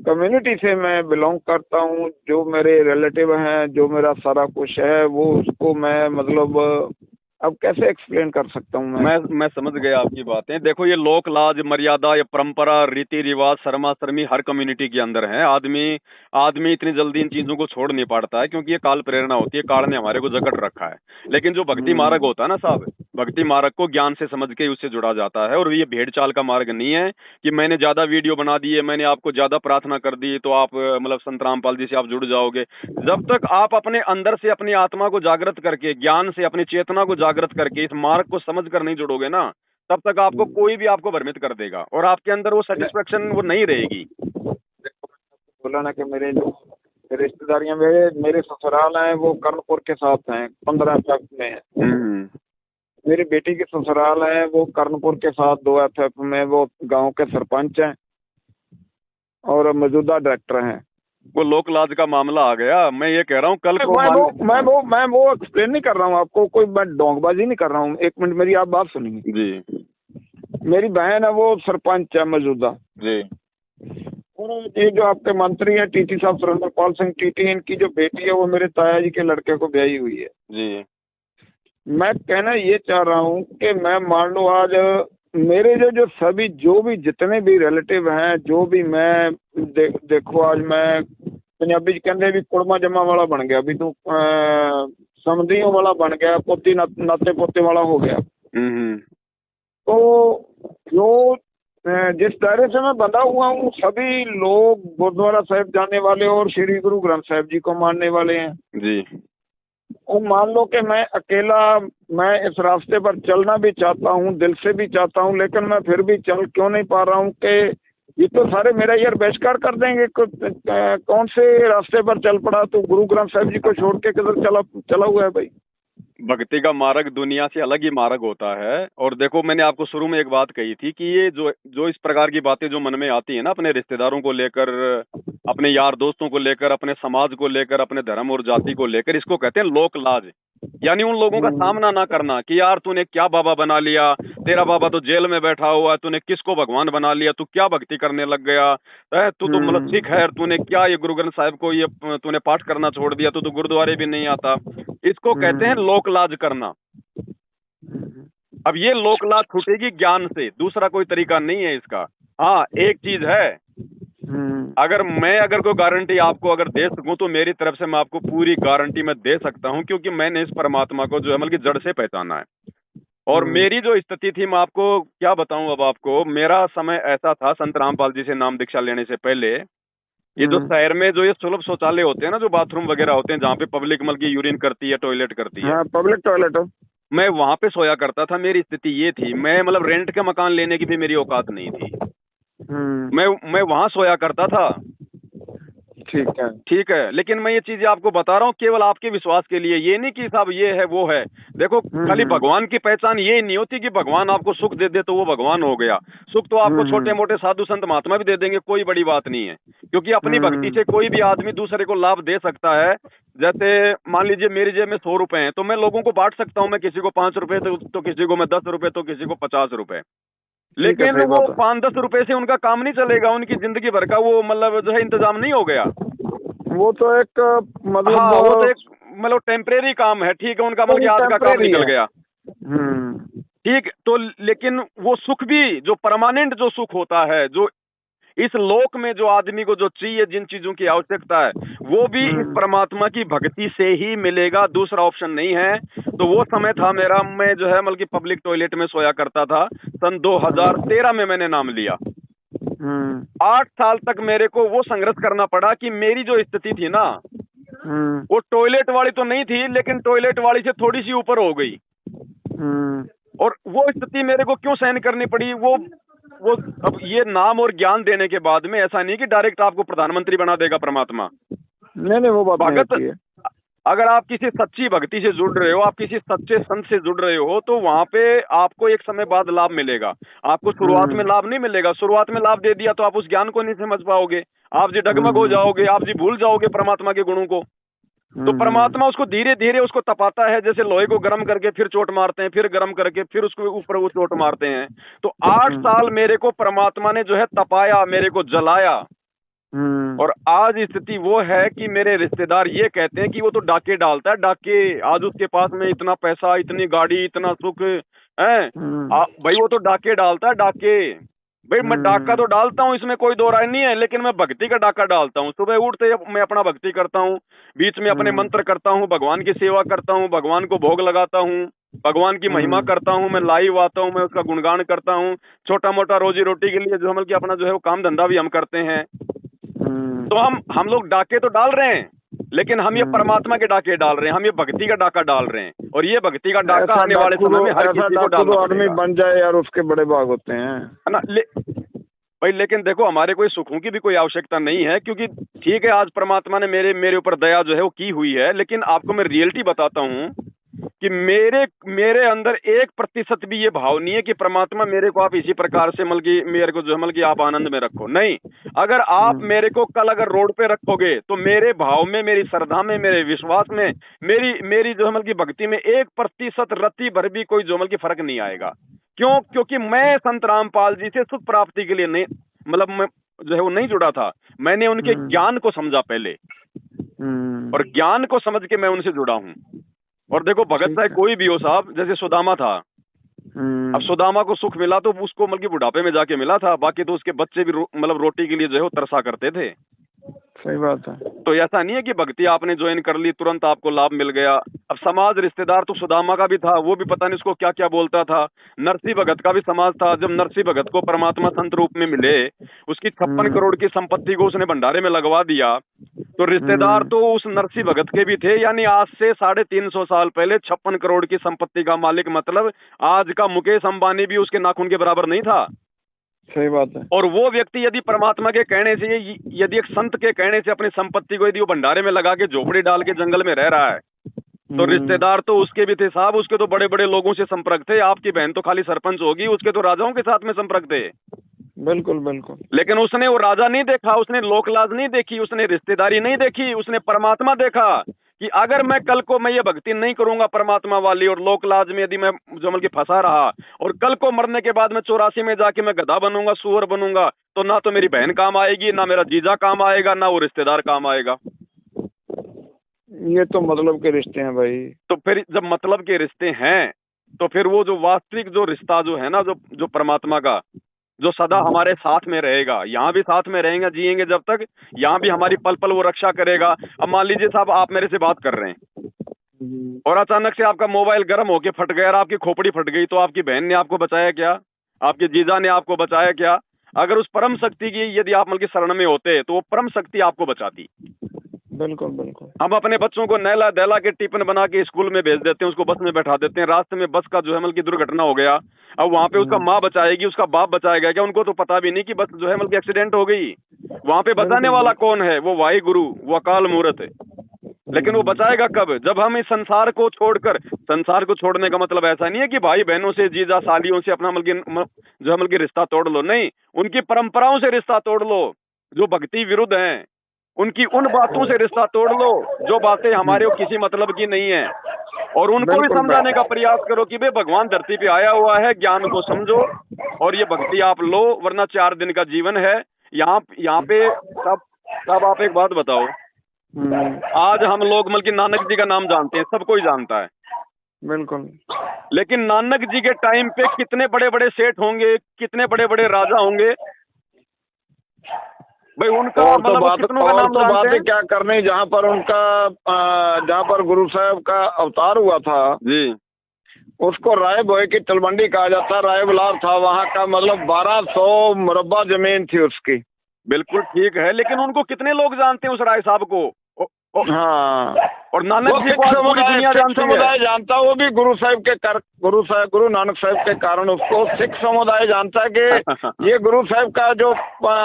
कम्युनिटी से मैं बिलोंग करता हूँ, जो मेरे रिलेटिव हैं, जो मेरा सारा कुछ है, वो उसको मैं मतलब अब कैसे एक्सप्लेन कर सकता हूँ मैं समझ गया आपकी बातें। देखो, ये लोक लाज, मर्यादा, ये परंपरा, रीति रिवाज, शर्मा शर्मी हर कम्युनिटी के अंदर है। आदमी आदमी इतनी जल्दी इन चीजों को छोड़ नहीं पाता है, क्योंकि ये काल प्रेरणा होती है, काल ने हमारे को जकड़ रखा है। लेकिन जो भक्ति मार्ग होता है ना साहब, भक्ति मार्ग को ज्ञान से समझ के उससे जुड़ा जाता है। और ये भेड़ चाल का मार्ग नहीं है कि मैंने ज्यादा वीडियो बना दी है, मैंने आपको ज्यादा प्रार्थना कर दी तो आप मतलब संत रामपाल जी से आप जुड़ जाओगे। जब तक आप अपने अंदर से अपनी आत्मा को जागृत करके, ज्ञान से अपनी चेतना को जागृत करके इस मार्ग को समझ कर नहीं जुड़ोगे ना, तब तक आपको कोई भी आपको भ्रमित कर देगा और आपके अंदर वो सेटिस्फेक्शन वो नहीं रहेगी। बोला ना कि मेरे जो रिश्तेदारियां, मेरे ससुराल हैं वो कर्णपुर के साथ हैं, 15 तक में है। मेरी बेटी के ससुराल है वो कर्णपुर के साथ 2 FF में वो गांव के सरपंच हैं और मौजूदा डायरेक्टर हैं। वो लोक लाज का मामला आ गया। मैं ये कह रहा हूँ कल को मैं वो एक्सप्लेन नहीं कर रहा हूँ आपको, कोई मैं डोंगबाजी नहीं कर रहा हूँ। 1 मिनट मेरी आप बात सुनिए जी। मेरी बहन है वो सरपंच है मौजूदा जी। और ये जो आपके मंत्री हैं टीटी साहब सुरेंद्रपाल सिंह टीटी, इनकी जो बेटी है वो मेरे ताया जी के लड़के को ब्याही हुई है जी। मैं कहना ये चाह रहा हूँ कि मैं मान लो आज मेरे जो सभी जो भी जितने भी रिलेटिव हैं, जो भी मैं देखो आज मैं पंजाबी च कहते भी कुड़मा जमा वाला बन गया, भी तू समधियों वाला बन गया, पोती नाते पोते वाला हो गया। तो जो जिस दायरे से मैं बंधा हुआ हूँ, सभी लोग गुरुद्वारा साहिब जाने वाले और श्री गुरु ग्रंथ साहिब जी को मानने वाले हैं जी। और मान लो कि मैं अकेला, मैं इस रास्ते पर चलना भी चाहता हूँ, दिल से भी चाहता हूँ, लेकिन मैं फिर भी चल क्यों नहीं पा रहा हूँ कि ये तो सारे मेरा यार बहिष्कार कर देंगे। कौन से रास्ते पर चल पड़ा, तो गुरु ग्रंथ साहिब जी को छोड़ के किधर चला हुआ है भाई। भक्ति का मार्ग दुनिया से अलग ही मार्ग होता है। और देखो, मैंने आपको शुरू में एक बात कही थी कि ये जो इस प्रकार की बातें जो मन में आती है ना, अपने रिश्तेदारों को लेकर, अपने यार दोस्तों को लेकर, अपने समाज को लेकर, अपने धर्म और जाति को लेकर, इसको कहते हैं लोक लाज। यानी उन लोगों का सामना ना करना कि यार तूने क्या बाबा बना लिया, तेरा बाबा तो जेल में बैठा हुआ है, तूने किसको भगवान बना लिया, तू क्या भक्ति करने लग गया, तू तो मतलब सिख है, तूने क्या ये गुरु ग्रंथ साहिब को ये तूने पाठ करना छोड़ दिया, तू तो गुरुद्वारे भी नहीं आता। इसको कहते हैं लोक लाज करना। अब ये लोक लाज छूटेगी ज्ञान से, दूसरा कोई तरीका नहीं है इसका। हाँ, एक चीज है, अगर कोई गारंटी आपको अगर दे सकूं तो मेरी तरफ से मैं आपको पूरी गारंटी मैं दे सकता हूं, क्योंकि मैंने इस परमात्मा को जो है मतलब जड़ से पहचाना है। और मेरी जो स्थिति थी, मैं आपको क्या बताऊं अब आपको, मेरा समय ऐसा था संत रामपाल जी से नाम दीक्षा लेने से पहले, ये जो शहर में जो ये सुलभ शौचालय होते हैं ना, जो बाथरूम वगैरह होते हैं जहाँ पे पब्लिक मतलब की यूरिन करती है, टॉयलेट करती है, पब्लिक टॉयलेट हो, मैं वहां पे सोया करता था। मेरी स्थिति ये थी, मैं मतलब रेंट के मकान लेने की भी मेरी औकात नहीं थी, मैं वहां सोया करता था। ठीक है, लेकिन मैं ये चीजें आपको बता रहा हूँ केवल आपके विश्वास के लिए, ये नहीं कि साहब ये है वो है। देखो, खाली भगवान की पहचान ये नहीं होती कि भगवान आपको सुख दे दे तो वो भगवान हो गया। सुख तो आपको छोटे मोटे साधु संत महात्मा भी दे देंगे, कोई बड़ी बात नहीं है, क्योंकि अपनी भक्ति से कोई भी आदमी दूसरे को लाभ दे सकता है। जैसे मान लीजिए मेरी जेब में 100 रुपए हैं, तो मैं लोगों को बांट सकता हूँ, मैं किसी को 5 रुपए तो किसी को मैं 10 रुपए, तो किसी को 50 रुपए। लेकिन वो 5-10 रुपए से उनका काम नहीं चलेगा, उनकी जिंदगी भर का वो मतलब जो है इंतजाम नहीं हो गया। वो तो एक मतलब हाँ, वो तो एक मतलब टेम्परेरी काम है, ठीक है, उनका मतलब आज का काम निकल गया, ठीक। तो लेकिन वो सुख भी जो परमानेंट जो सुख होता है, जो इस लोक में जो आदमी को जो चाहिए, जिन चीजों की आवश्यकता है, वो भी इस परमात्मा की भक्ति से ही मिलेगा, दूसरा ऑप्शन नहीं है। तो वो समय था मेरा, मैं जो है मतलब पब्लिक टॉयलेट में सोया करता था। सन 2013 में मैंने नाम लिया। 8 साल तक मेरे को वो संघर्ष करना पड़ा कि मेरी जो स्थिति थी ना, वो टॉयलेट वाली तो नहीं थी, लेकिन टॉयलेट वाली से थोड़ी सी ऊपर हो गई। और वो स्थिति मेरे को क्यों सहन करनी पड़ी, वो अब ये नाम और ज्ञान देने के बाद में ऐसा नहीं कि डायरेक्ट आपको प्रधानमंत्री बना देगा परमात्मा। नहीं, वो बात भगत, अगर आप किसी सच्ची भक्ति से जुड़ रहे हो, आप किसी सच्चे संत से जुड़ रहे हो, तो वहां पे आपको एक समय बाद लाभ मिलेगा। आपको शुरुआत में लाभ नहीं मिलेगा, शुरुआत में लाभ दे दिया तो आप उस ज्ञान को नहीं समझ पाओगे, आप जी डगमग हो जाओगे, आप जी भूल जाओगे परमात्मा के गुणों को। तो परमात्मा उसको धीरे धीरे उसको तपाता है, जैसे लोहे को गर्म करके फिर चोट मारते हैं, फिर गर्म करके फिर उसको ऊपर वो चोट मारते हैं। तो 8 साल मेरे को परमात्मा ने जो है तपाया, मेरे को जलाया। और आज स्थिति वो है कि मेरे रिश्तेदार ये कहते हैं कि वो तो डाके डालता है, डाके। आज उसके पास में इतना पैसा, इतनी गाड़ी, इतना सुख है। भाई वो तो डाके डालता है, डाके। भाई मैं डाका तो डालता हूँ, इसमें कोई दो राय नहीं है, लेकिन मैं भक्ति का डाका डालता हूँ। सुबह उठते मैं अपना भक्ति करता हूँ, बीच में अपने मंत्र करता हूँ, भगवान की सेवा करता हूँ, भगवान को भोग लगाता हूँ, भगवान की महिमा करता हूँ, मैं लाइव आता हूँ, मैं उसका गुणगान करता हूँ। छोटा मोटा रोजी रोटी के लिए जो हम अपना जो है वो काम धंधा भी हम करते हैं। तो हम लोग डाके तो डाल रहे हैं, लेकिन हम ये परमात्मा के डाके डाल रहे हैं, हम ये भक्ति का डाका डाल रहे हैं। और ये भक्ति का डाका आने वाले समय में हर किसी को डालना पड़ेगा। आदमी बन जाए यार, उसके बड़े भाग होते हैं, है ना। भाई लेकिन देखो, हमारे कोई सुखों की भी कोई आवश्यकता नहीं है, क्योंकि ठीक है आज परमात्मा ने मेरे ऊपर दया जो है वो की हुई है, लेकिन आपको मैं रियलिटी बताता हूँ कि मेरे अंदर 1% भी ये भाव नहीं है कि परमात्मा मेरे को आप इसी प्रकार से मेरे को जो है आप आनंद में रखो। नहीं, अगर आप मेरे को कल अगर रोड पे रखोगे तो मेरे भाव में, मेरी श्रद्धा में, मेरे विश्वास में, मेरी जो है भक्ति में 1% रत्ती भर भी कोई जो है फर्क नहीं आएगा। क्यों? क्योंकि मैं संत रामपाल जी से सुख प्राप्ति के लिए नहीं, मतलब मैं जो है वो नहीं जुड़ा था। मैंने उनके ज्ञान को समझा पहले, और ज्ञान को समझ के मैं उनसे जुड़ा हूँ। और देखो भगत चाहे कोई भी हो साहब, जैसे सुदामा था, अब सुदामा को सुख मिला तो उसको बुढ़ापे में जाके मिला था, बाकी तो उसके बच्चे भी रोटी के लिए जो है वो तरसा करते थे। सही बात है। तो ऐसा नहीं है कि भक्ति आपने ज्वाइन कर ली तुरंत आपको लाभ मिल गया। अब समाज रिश्तेदार तो सुदामा का भी था, वो भी पता नहीं उसको क्या क्या बोलता था। नरसिंह भगत का भी समाज था। जब नरसिंह भगत को परमात्मा संत रूप में मिले, उसकी 56 करोड़ की संपत्ति को उसने भंडारे में लगवा दिया, तो रिश्तेदार तो उस नरसिंह भगत के भी थे। यानी आज से 350 साल पहले 56 करोड़ की संपत्ति का मालिक, मतलब आज का मुकेश अंबानी भी उसके नाखून के बराबर नहीं था। सही बात है। और वो व्यक्ति यदि परमात्मा के कहने से, यदि एक संत के कहने से अपनी संपत्ति को यदि वो भंडारे में लगा के झोपड़ी डाल के जंगल में रह रहा है, तो रिश्तेदार तो उसके भी थे साहब। उसके तो बड़े बड़े लोगों से संपर्क थे। आपकी बहन तो खाली सरपंच होगी, उसके तो राजाओं के साथ में संपर्क थे। बिल्कुल बिल्कुल। लेकिन उसने वो राजा नहीं देखा, उसने लोकलाज नहीं देखी, उसने रिश्तेदारी नहीं देखी, उसने परमात्मा देखा कि अगर मैं कल को मैं ये भक्ति नहीं करूंगा परमात्मा वाली, और लोकलाज में यदि मैं जो कि फंसा रहा, और कल को मरने के बाद मैं 84 में जाके मैं गधा बनूंगा, सुअर बनूंगा, तो ना तो मेरी बहन काम आएगी, ना मेरा जीजा काम आएगा, ना वो रिश्तेदार काम आएगा। ये तो मतलब के रिश्ते हैं भाई। तो फिर जब मतलब के रिश्ते हैं, तो फिर वो जो वास्तविक जो रिश्ता जो है ना, जो परमात्मा का, जो सदा हमारे साथ में रहेगा, यहाँ भी साथ में रहेगा, जिएंगे जब तक, यहाँ भी हमारी पल पल वो रक्षा करेगा। अब मान लीजिए साहब, आप मेरे से बात कर रहे हैं और अचानक से आपका मोबाइल गर्म होके फट गया और आपकी खोपड़ी फट गई, तो आपकी बहन ने आपको बचाया क्या? आपके जीजा ने आपको बचाया क्या? अगर उस परम शक्ति की यदि आप शरण में होते तो वो परम शक्ति आपको बचाती। बिल्कुल बिल्कुल। हम अपने बच्चों को नहला दहला के टिफिन बना के स्कूल में भेज देते हैं, उसको बस में बैठा देते हैं, रास्ते में बस का जो है की दुर्घटना हो गया, अब वहाँ पे उसका माँ बचाएगी, उसका बाप बचाएगा क्या? उनको तो पता भी नहीं कि बस जो है एक्सीडेंट हो गई। वहाँ पे बचाने वाला कौन है? वो वाहि गुरु, वो अकाल मूर्त है। लेकिन वो बचाएगा कब? जब हम इस संसार को छोड़कर, संसार को छोड़ने का मतलब ऐसा नहीं है कि भाई बहनों से, जीजा सालियों से अपना जो है रिश्ता तोड़ लो, नहीं, उनकी परंपराओं से रिश्ता तोड़ लो जो भक्ति विरुद्ध हैं, उनकी उन बातों से रिश्ता तोड़ लो जो बातें हमारे को किसी मतलब की नहीं है, और उनको भी समझाने का प्रयास करो कि भाई भगवान धरती पे आया हुआ है, ज्ञान को समझो और ये भक्ति आप लो, वरना 4 दिन का जीवन है यहाँ पे। तब आप एक बात बताओ, आज हम लोग नानक जी का नाम जानते हैं, सब कोई जानता है, बिल्कुल, लेकिन नानक जी के टाइम पे कितने बड़े बड़े सेठ होंगे, कितने बड़े बड़े राजा होंगे भाई, उनका बातें क्या करनी। जहाँ पर उनका जहाँ पर गुरु साहब का अवतार हुआ था जी, उसको राय भोई की तलवंडी कहा जाता, राय बुलार था वहाँ का, मतलब 1200 मुरब्बा जमीन थी उसकी। बिल्कुल ठीक है, लेकिन उनको कितने लोग जानते हैं उस राय साहब को? हाँ, और नानक जी को पूरी दुनिया समुदाय जानता, वो भी गुरु नानक साहब के कारण उसको सिख समुदाय जानता है कि ये गुरु साहब का जो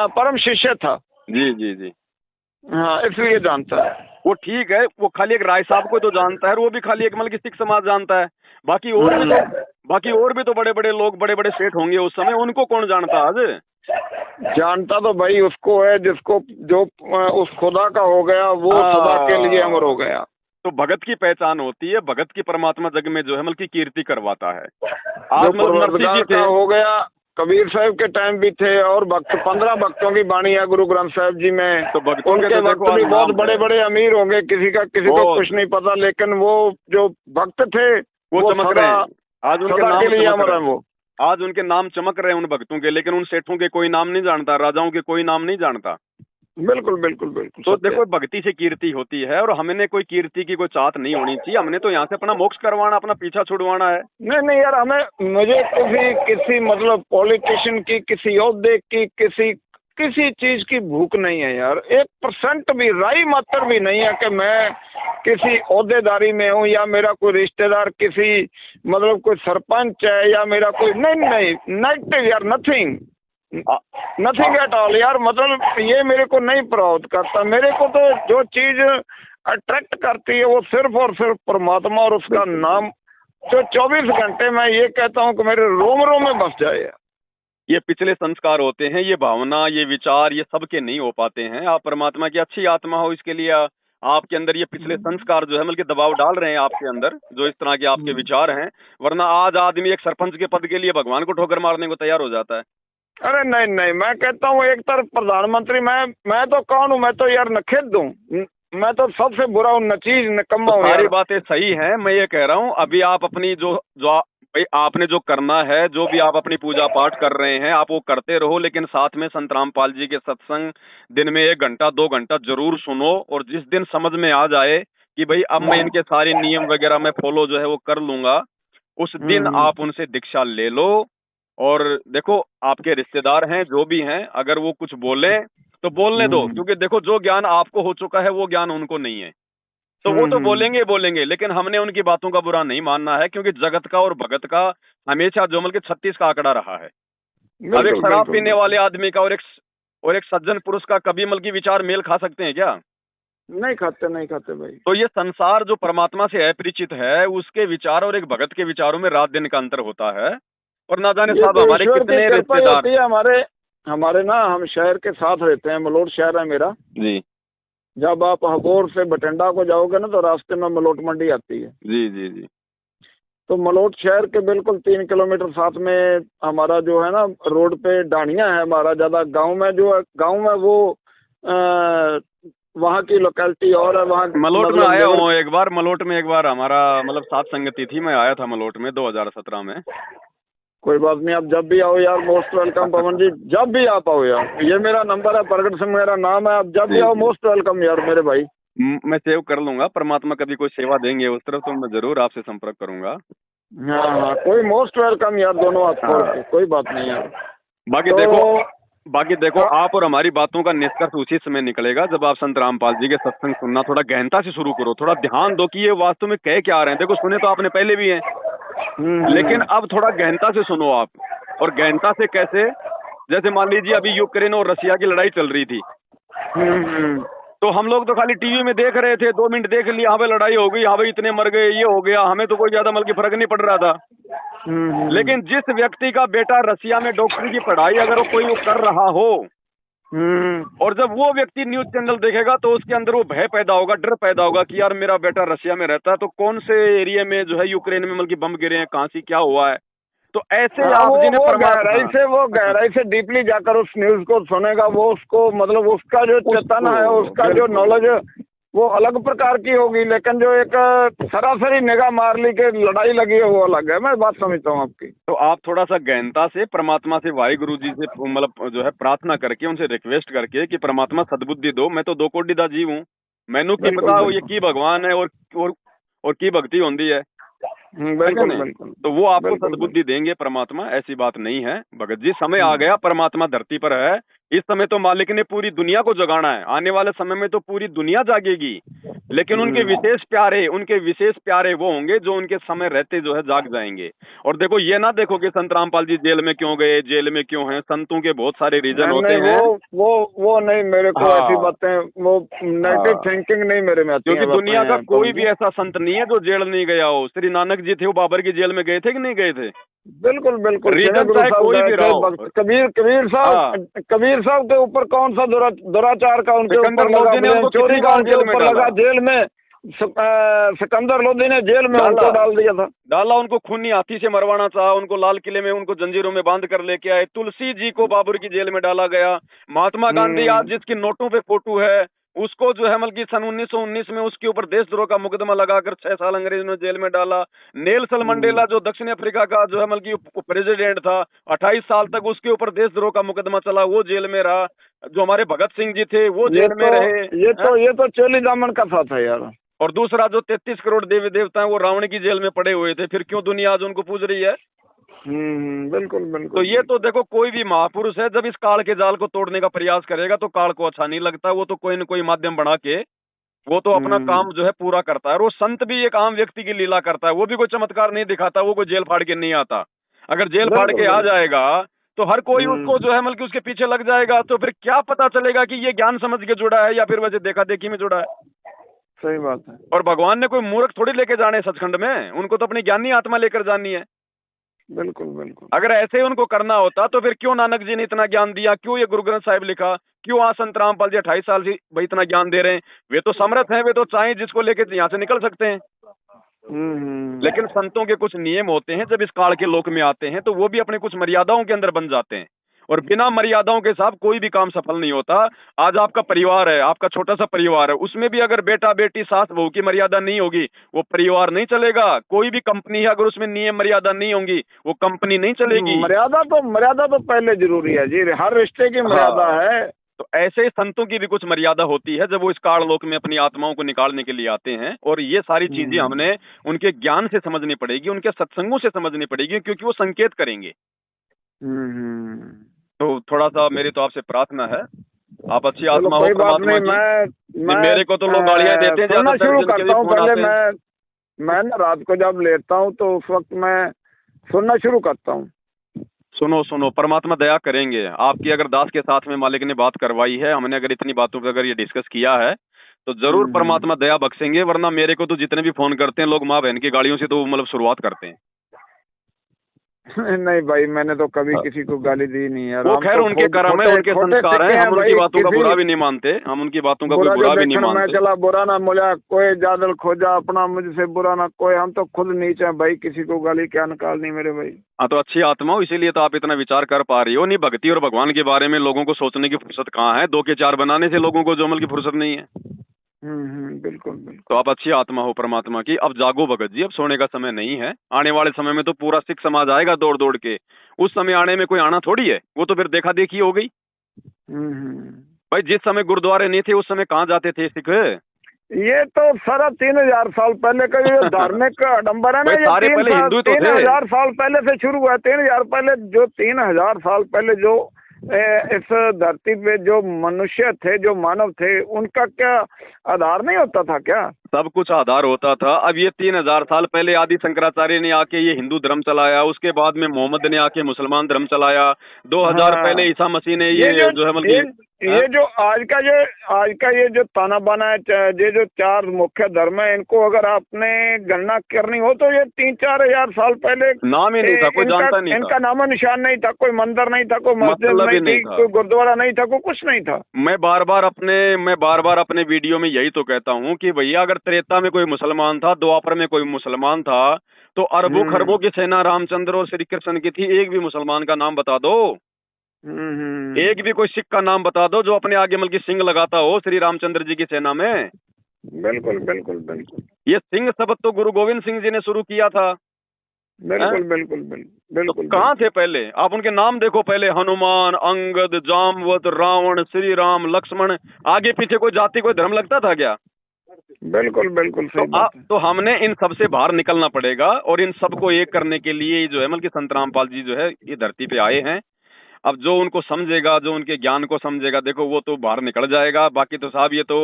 परम शिष्य था। जी जी जी, हाँ, इसलिए जानता है वो। ठीक है, वो खाली एक राय साहब को तो जानता है, वो भी खाली एक सिख समाज जानता है। बाकी और भी तो बड़े बड़े लोग, बड़े बड़े सेठ होंगे उस समय, उनको कौन जानता? आज जानता तो भाई उसको है जिसको, जो उस खुदा का हो गया वो सदा के लिए अमर हो गया। तो भगत की पहचान होती है, भगत की परमात्मा जग में जो है मतलब की कीर्ति करवाता है। जो परवरदिगार का हो गया, कबीर साहब के टाइम भी थे, और भक्त 15 भक्तों की बाणी है गुरु ग्रंथ साहब जी में। तो भक्तों उनके भक्त भी बहुत बड़े बड़े अमीर होंगे, किसी को कुछ नहीं पता, लेकिन वो जो भक्त थे वो चमक रहे हैं आज, उनके नाम के लिए अमर है वो। आज उनके नाम चमक रहे हैं उन भक्तों के, लेकिन उन सेठों के कोई नाम नहीं जानता, राजाओं के कोई नाम नहीं जानता। बिल्कुल बिल्कुल बिल्कुल। तो देखो भक्ति से कीर्ति होती है, और हमने कोई कीर्ति की कोई चाहत नहीं होनी चाहिए, हमने तो यहाँ से अपना मोक्ष करवाना, अपना पीछा छुड़वाना है। नहीं यार, मुझे किसी मतलब पॉलिटिशियन की, किसी ओहदे की, किसी चीज की भूख नहीं है यार। 1% भी, राई मात्र भी नहीं है कि मैं किसी ओहदेदारी में हूँ, या मेरा कोई रिश्तेदार किसी मतलब कोई सरपंच है, या मेरा कोई नहीं नेगेटिव यार, नथिंग एट ऑल यार। मतलब ये मेरे को नहीं प्रभावित करता। मेरे को तो जो चीज अट्रैक्ट करती है वो सिर्फ और सिर्फ परमात्मा और उसका नाम, जो 24 घंटे मैं ये कहता हूँ कि मेरे रोम रोम में बस जाए। ये पिछले संस्कार होते हैं, ये भावना, ये विचार, ये सबके नहीं हो पाते हैं। आप परमात्मा की अच्छी आत्मा हो, इसके लिए आपके अंदर ये पिछले संस्कार जो है मतलब दबाव डाल रहे हैं आपके अंदर, जो इस तरह के आपके विचार हैं। वरना आज आदमी एक सरपंच के पद के लिए भगवान को ठोकर मारने को तैयार हो जाता है। अरे नहीं, मैं कहता हूँ एक तरफ प्रधानमंत्री, मैं तो कौन हूँ, मैं तो यार नखेद हूँ, मैं तो सबसे बुरा हूँ, नचीज निकम्मा हूँ। सारी बातें सही हैं, मैं ये कह रहा हूँ अभी आप अपनी जो भाई आपने जो करना है, जो भी आप अपनी पूजा पाठ कर रहे हैं आप वो करते रहो, लेकिन साथ में संत रामपाल जी के सत्संग दिन में 1 घंटा 2 घंटा जरूर सुनो। और जिस दिन समझ में आ जाए कि भाई अब मैं इनके सारे नियम वगैरह मैं फॉलो जो है वो कर लूंगा, उस दिन आप उनसे दीक्षा ले लो। और देखो आपके रिश्तेदार हैं जो भी हैं, अगर वो कुछ बोले तो बोलने दो, क्योंकि देखो जो ज्ञान आपको हो चुका है वो ज्ञान उनको नहीं है। तो वो तो बोलेंगे, लेकिन हमने उनकी बातों का बुरा नहीं मानना है, क्योंकि जगत का और भगत का हमेशा जो मतलब 36 का आंकड़ा रहा है। अब एक शराब पीने वाले आदमी का और एक सज्जन पुरुष का कभी मतलब की विचार मेल खा सकते हैं क्या? नहीं खाते भाई। तो ये संसार जो परमात्मा से अपरिचित है, उसके विचार और एक भगत के विचारों में रात दिन का अंतर होता है। और ना जाने साहब हमारे कितने रिश्तेदार, हमारे ना, हम शहर के साथ रहते हैं, मलोट शहर है मेरा जी। जब आप हबोर से बठिंडा को जाओगे ना तो रास्ते में मलोट मंडी आती है। जी। तो मलोट शहर के बिल्कुल 3 किलोमीटर साथ में हमारा जो है ना, रोड पे डाणिया है हमारा। ज्यादा गांव में वो वहाँ की लोकेलिटी और है। वहाँ मलोट में आया हूँ एक बार, हमारा मतलब साथ संगति थी, मैं आया था मलोट में 2017 में। कोई बात नहीं, आप जब भी आओ यार, मोस्ट वेलकम पवन जी, जब भी आप आओ यार। ये मेरा नंबर है, प्रगट सिंह मेरा नाम है, आप जब भी आओ मोस्ट वेलकम यार मेरे भाई। मैं सेव कर लूंगा, परमात्मा कभी कोई सेवा देंगे उस तरफ तो मैं जरूर आपसे संपर्क करूंगा। हाँ, कोई मोस्ट वेलकम यार, दोनों आपको। कोई बात नहीं यार। बाकी देखो आप और हमारी बातों का निष्कर्ष उसी समय निकलेगा जब आप संत रामपाल जी के सत्संग सुनना थोड़ा गहनता से शुरू करो, थोड़ा ध्यान दो कि ये वास्तव में कह क्या रहे हैं। देखो सुने तो आपने पहले भी है, लेकिन अब थोड़ा गहनता से सुनो आप। और गहनता से कैसे, जैसे मान लीजिए अभी यूक्रेन और रशिया की लड़ाई चल रही थी, तो हम लोग तो खाली टीवी में देख रहे थे, 2 मिनट देख लिया, हाँ भाई लड़ाई हो गई, हाँ भाई इतने मर गए, ये हो गया, हमें तो कोई ज्यादा मतलब फर्क नहीं पड़ रहा था। लेकिन जिस व्यक्ति का बेटा रशिया में डॉक्टरी की पढ़ाई अगर वो कोई कर रहा हो, और जब वो व्यक्ति न्यूज चैनल देखेगा तो उसके अंदर वो भय पैदा होगा, डर पैदा होगा कि यार मेरा बेटा रशिया में रहता है तो कौन से एरिया में जो है यूक्रेन में मतलब बम गिरे हैं, कहाँ से क्या हुआ है। तो ऐसे आप जिन्हें वो गहराई से डीपली जाकर उस न्यूज को सुनेगा, वो उसको मतलब उसका जो चेतन है, उसका जो नॉलेज वो अलग प्रकार की होगी। लेकिन जो एक सरासरी निगाह मार ली के लड़ाई लगी है वो अलग है। मैं बात समझता हूँ आपकी। तो आप थोड़ा सा गहनता से परमात्मा से, वाहिगुरु जी से मतलब जो है प्रार्थना करके, उनसे रिक्वेस्ट करके कि परमात्मा सद्बुद्धि दो, मैं तो 2 कोटि दा जीव हूँ, मैनू की पता ये की भगवान है और की भक्ति होती है। बिल्कुल। तो वो आपको सद्बुद्धि देंगे परमात्मा, ऐसी बात नहीं है। भगत जी समय आ गया, परमात्मा धरती पर है इस समय, तो मालिक ने पूरी दुनिया को जगाना है। आने वाले समय में तो पूरी दुनिया जागेगी, लेकिन उनके विशेष प्यारे वो होंगे जो उनके समय रहते जो है जाग जाएंगे। और देखो ये ना देखो कि संत रामपाल जी जेल में क्यों गए, जेल में क्यों हैं, संतों के बहुत सारे रीजन होते हैं। वो नहीं, मेरे को ऐसी बातें, वो नेगेटिव थिंकिंग नहीं मेरे में आती है। क्योंकि दुनिया का कोई भी ऐसा संत नहीं है जो जेल नहीं गया हो। श्री नानक जी थे, वो बाबर की जेल में गए थे कि नहीं गए थे? बिल्कुल। रीजन चाहे कोई भी रहो। कबीर साहब के ऊपर कौन सा दुराचार का उनके ऊपर लगा, चोरी का उनके ऊपर लगा जेल में, सिकंदर लोधी ने जेल में उनको डाल दिया था। डाला, उनको खूनी हाथी से मरवाना चाहा, उनको लाल किले में उनको जंजीरों में बांध कर लेके आए। तुलसी जी को बाबर की जेल में डाला गया। महात्मा गांधी आज जिसकी नोटों पे फोटो है, उसको जो है मतलब सन 1919 में उसके ऊपर देशद्रोह का मुकदमा लगाकर 6 साल अंग्रेजों ने जेल में डाला। नेल्सन मंडेला जो दक्षिण अफ्रीका का जो है मतलब प्रेसिडेंट था, 28 साल तक उसके ऊपर देशद्रोह का मुकदमा चला, वो जेल में रहा। जो हमारे भगत सिंह जी थे वो जेल में रहे। ये तो चोली दामन का साथ है यार। और दूसरा जो 33 करोड़ देवी देवता हैं वो रावण की जेल में पड़े हुए थे, फिर क्यों दुनिया आज उनको पूज रही है? बिल्कुल बिल्कुल। तो ये तो देखो, कोई भी महापुरुष है जब इस काल के जाल को तोड़ने का प्रयास करेगा तो काल को अच्छा नहीं लगता, वो तो कोई न कोई माध्यम बना के वो तो अपना काम जो है पूरा करता है। और वो संत भी एक आम व्यक्ति की लीला करता है, वो भी कोई चमत्कार नहीं दिखाता, वो कोई जेल फाड़ के नहीं आता। अगर जेल फाड़ के आ जाएगा तो हर कोई उसको जो है मतलब उसके पीछे लग जाएगा, तो फिर क्या पता चलेगा कि ये ज्ञान समझ के जुड़ा है या फिर वैसे देखा देखी में जुड़ा है। सही बात है। और भगवान ने कोई मूर्ख थोड़ी लेके जाने सचखंड में, उनको तो अपनी ज्ञानी आत्मा लेकर जानी है। बिल्कुल बिल्कुल। अगर ऐसे ही उनको करना होता तो फिर क्यों नानक जी ने इतना ज्ञान दिया, क्यों ये गुरु ग्रंथ साहिब लिखा, क्यों आज संत रामपाल जी 28 साल से भाई इतना ज्ञान दे रहे हैं? वे तो समर्थ हैं, वे तो चाहे जिसको लेके यहाँ से निकल सकते हैं। लेकिन संतों के कुछ नियम होते हैं, जब इस काल के लोक में आते हैं तो वो भी अपने कुछ मर्यादाओं के अंदर बन जाते हैं, और बिना मर्यादाओं के साथ कोई भी काम सफल नहीं होता। आज आपका परिवार है, आपका छोटा सा परिवार है, उसमें भी अगर बेटा बेटी सास बहू की मर्यादा नहीं होगी वो परिवार नहीं चलेगा। कोई भी कंपनी है, अगर उसमें नियम मर्यादा नहीं होंगी वो कंपनी नहीं चलेगी। मर्यादा तो पहले जरूरी है जी, हर रिश्ते की मर्यादा है। तो ऐसे ही संतों की भी कुछ मर्यादा होती है जब वो इस काल लोक में अपनी आत्माओं को निकालने के लिए आते हैं। और ये सारी चीजें हमने उनके ज्ञान से समझनी पड़ेगी, उनके सत्संगों से समझनी पड़ेगी, क्योंकि वो संकेत करेंगे। तो थोड़ा सा मेरी तो आपसे प्रार्थना है, आप अच्छी आत्मा हो परमात्मा की। मेरे को तो लोग गालियां देते हैं, सुनना शुरू करता हूँ। पहले मैं ना रात को जब लेटता हूँ तो उस वक्त मैं सुनना शुरू करता हूँ। सुनो, परमात्मा दया करेंगे आपकी। अगर दास के साथ में मालिक ने बात करवाई है, हमने अगर इतनी बातों पर अगर ये डिस्कस किया है तो जरूर परमात्मा दया बख्शेंगे। वरना मेरे को तो जितने भी फोन करते हैं लोग माँ बहन की गालियों से तो मतलब शुरुआत करते हैं। नहीं भाई, मैंने तो कभी किसी को गाली दी नहीं है। वो खैर उनके कर्म है, उनके संस्कार हैं, हम उनकी बातों का बुरा भी नहीं मानते, हम उनकी बातों का बुरा भी नहीं मानते। मैं चला बुरा ना मोला कोई, जादल खोजा अपना, मुझसे बुरा ना कोई, हम तो खुद नीचे हैं भाई, किसी को गाली क्या निकालनी मेरे भाई। हाँ, तो अच्छी आत्मा हो, इसीलिए तो आप इतना विचार कर पा रही हो। नहीं, भक्ति और भगवान के बारे में लोगों को सोचने की फुर्सत कहाँ है? 2 के 4 बनाने से लोगों को जो अमल की फुर्सत नहीं है। बिल्कुल। तो आप अच्छी आत्मा हो परमात्मा की। अब जागो भगत जी, अब सोने का समय नहीं है। आने वाले समय में तो पूरा सिख समाज आएगा दौड़ दौड़ के। उस समय आने में कोई आना थोड़ी है, वो तो फिर देखा देखी हो गई। भाई जिस समय गुरुद्वारे नहीं थे उस समय कहाँ जाते थे सिख? ये तो सारा 3000 साल पहले का जो धार्मिक आडम्बर है ना, ये सारे पहले हिंदू तो थे। 3000 साल पहले से शुरू हुआ। 3000 पहले जो 3000 साल पहले जो इस धरती पे जो मनुष्य थे, जो मानव थे, उनका क्या आधार नहीं होता था क्या? सब कुछ आधार होता था। अब ये 3000 साल पहले आदि शंकराचार्य ने आके ये हिंदू धर्म चलाया, उसके बाद में मोहम्मद ने आके मुसलमान धर्म चलाया, 2000 पहले ईसा मसीह ने ये जो है मतलब ये जो आज का ये जो ताना बाना है, ये जो 4 मुख्य धर्म है, इनको अगर आपने गणना करनी हो तो ये 3-4 हजार साल पहले नाम ही नहीं था, कोई जानता नहीं था, इनका नामो निशान नहीं था, कोई मंदिर नहीं था, कोई मस्जिद नहीं थी, कोई गुरुद्वारा नहीं था, कोई कुछ नहीं था। मैं बार बार अपने वीडियो में यही तो कहता हूँ कि भैया अगर त्रेता में कोई मुसलमान था, द्वापर में कोई मुसलमान था, तो अरबों खरबों की सेना रामचंद्र और श्री कृष्ण की थी। एक भी मुसलमान का नाम बता दो, एक भी कोई सिख का नाम बता दो जो अपने आगे मतलब सिंह लगाता हो श्री रामचंद्र जी की सेना में। बिल्कुल। ये सिंह शब्द तो गुरु गोविंद सिंह जी ने शुरू किया था। बिल्कुल। तो कहाँ थे पहले? आप उनके नाम देखो पहले, हनुमान, अंगद, जामवत, रावण, श्री राम, लक्ष्मण। आगे पीछे कोई जाति कोई धर्म लगता था क्या? बिल्कुल सही बात है। तो हमने इन सब से बाहर निकलना पड़ेगा, और इन सबको एक करने के लिए जो है मतलब संत रामपाल जी जो है ये धरती पे आए हैं। अब जो उनको समझेगा, जो उनके ज्ञान को समझेगा, देखो वो तो बाहर निकल जाएगा। बाकी तो साहब ये तो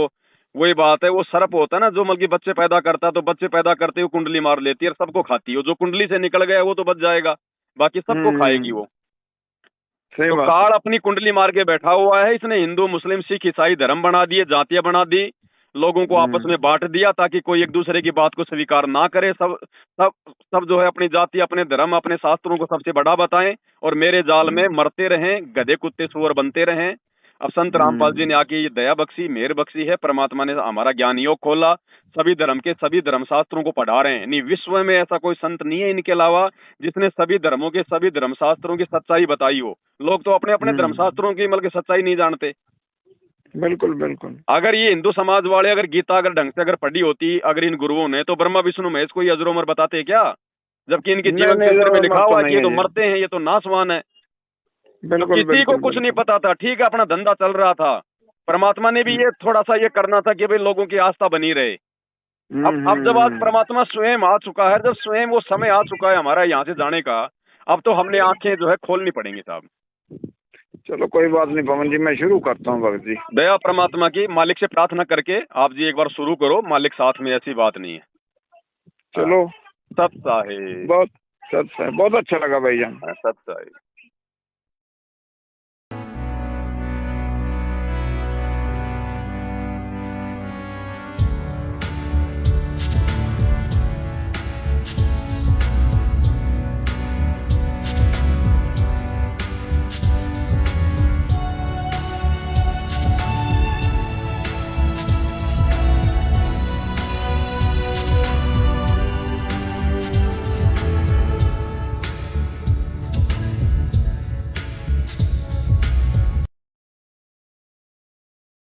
वही बात है, वो सर्प होता है ना जो मतलब बच्चे पैदा करता है, तो बच्चे पैदा करते हुए कुंडली मार लेती है और सबको खाती है। जो कुंडली से निकल गया वो तो बच जाएगा, बाकी सबको खाएगी वो। तो काल अपनी कुंडली मार के बैठा हुआ है। इसने हिंदू, मुस्लिम, सिख, ईसाई धर्म बना दिए, जातियां बना दी, लोगों को आपस में बांट दिया ताकि कोई एक दूसरे की बात को स्वीकार ना करे। सब जो है अपनी जाति, अपने धर्म, अपने शास्त्रों को सबसे बड़ा बताएं और मेरे जाल में मरते रहें, गधे कुत्ते सुअर बनते रहें। अब संत रामपाल जी ने आके ये दया बख्शी, मेहर बख्शी है, परमात्मा ने हमारा ज्ञान योग खोला, सभी धर्म के सभी धर्मशास्त्रों को पढ़ा रहे हैं। नहीं, विश्व में ऐसा कोई संत नहीं है इनके अलावा जिसने सभी धर्मों के सभी धर्मशास्त्रों की सच्चाई बताई हो। लोग तो अपने अपने धर्मशास्त्रों की मतलब सच्चाई नहीं जानते। बिल्कुल बिल्कुल। अगर ये हिंदू समाज वाले अगर गीता अगर ढंग से अगर पढ़ी होती अगर इन गुरुओं ने, तो ब्रह्मा विष्णु महेश को ये अजर अमर बताते क्या? जबकि इनके जीवन चरित्र में लिखा हुआ है कि ये तो मरते हैं, ये तो नाशवान है। तो किसी को कुछ नहीं पता था। ठीक है, अपना धंधा चल रहा था। परमात्मा ने भी ये थोड़ा सा ये करना था कि भाई लोगों की आस्था बनी रहे। अब जब आज परमात्मा स्वयं आ चुका है, जब स्वयं वो समय आ चुका है हमारा यहाँ से जाने का, अब तो हमने आंखें जो है खोलनी पड़ेंगी साहब। चलो कोई बात नहीं पवन जी, मैं शुरू करता हूँ भगत जी। दया परमात्मा की, मालिक से प्रार्थना करके आप जी एक बार शुरू करो, मालिक साथ में, ऐसी बात नहीं है। चलो सत साहिब, बहुत अच्छा लगा भैया। सत साहिब।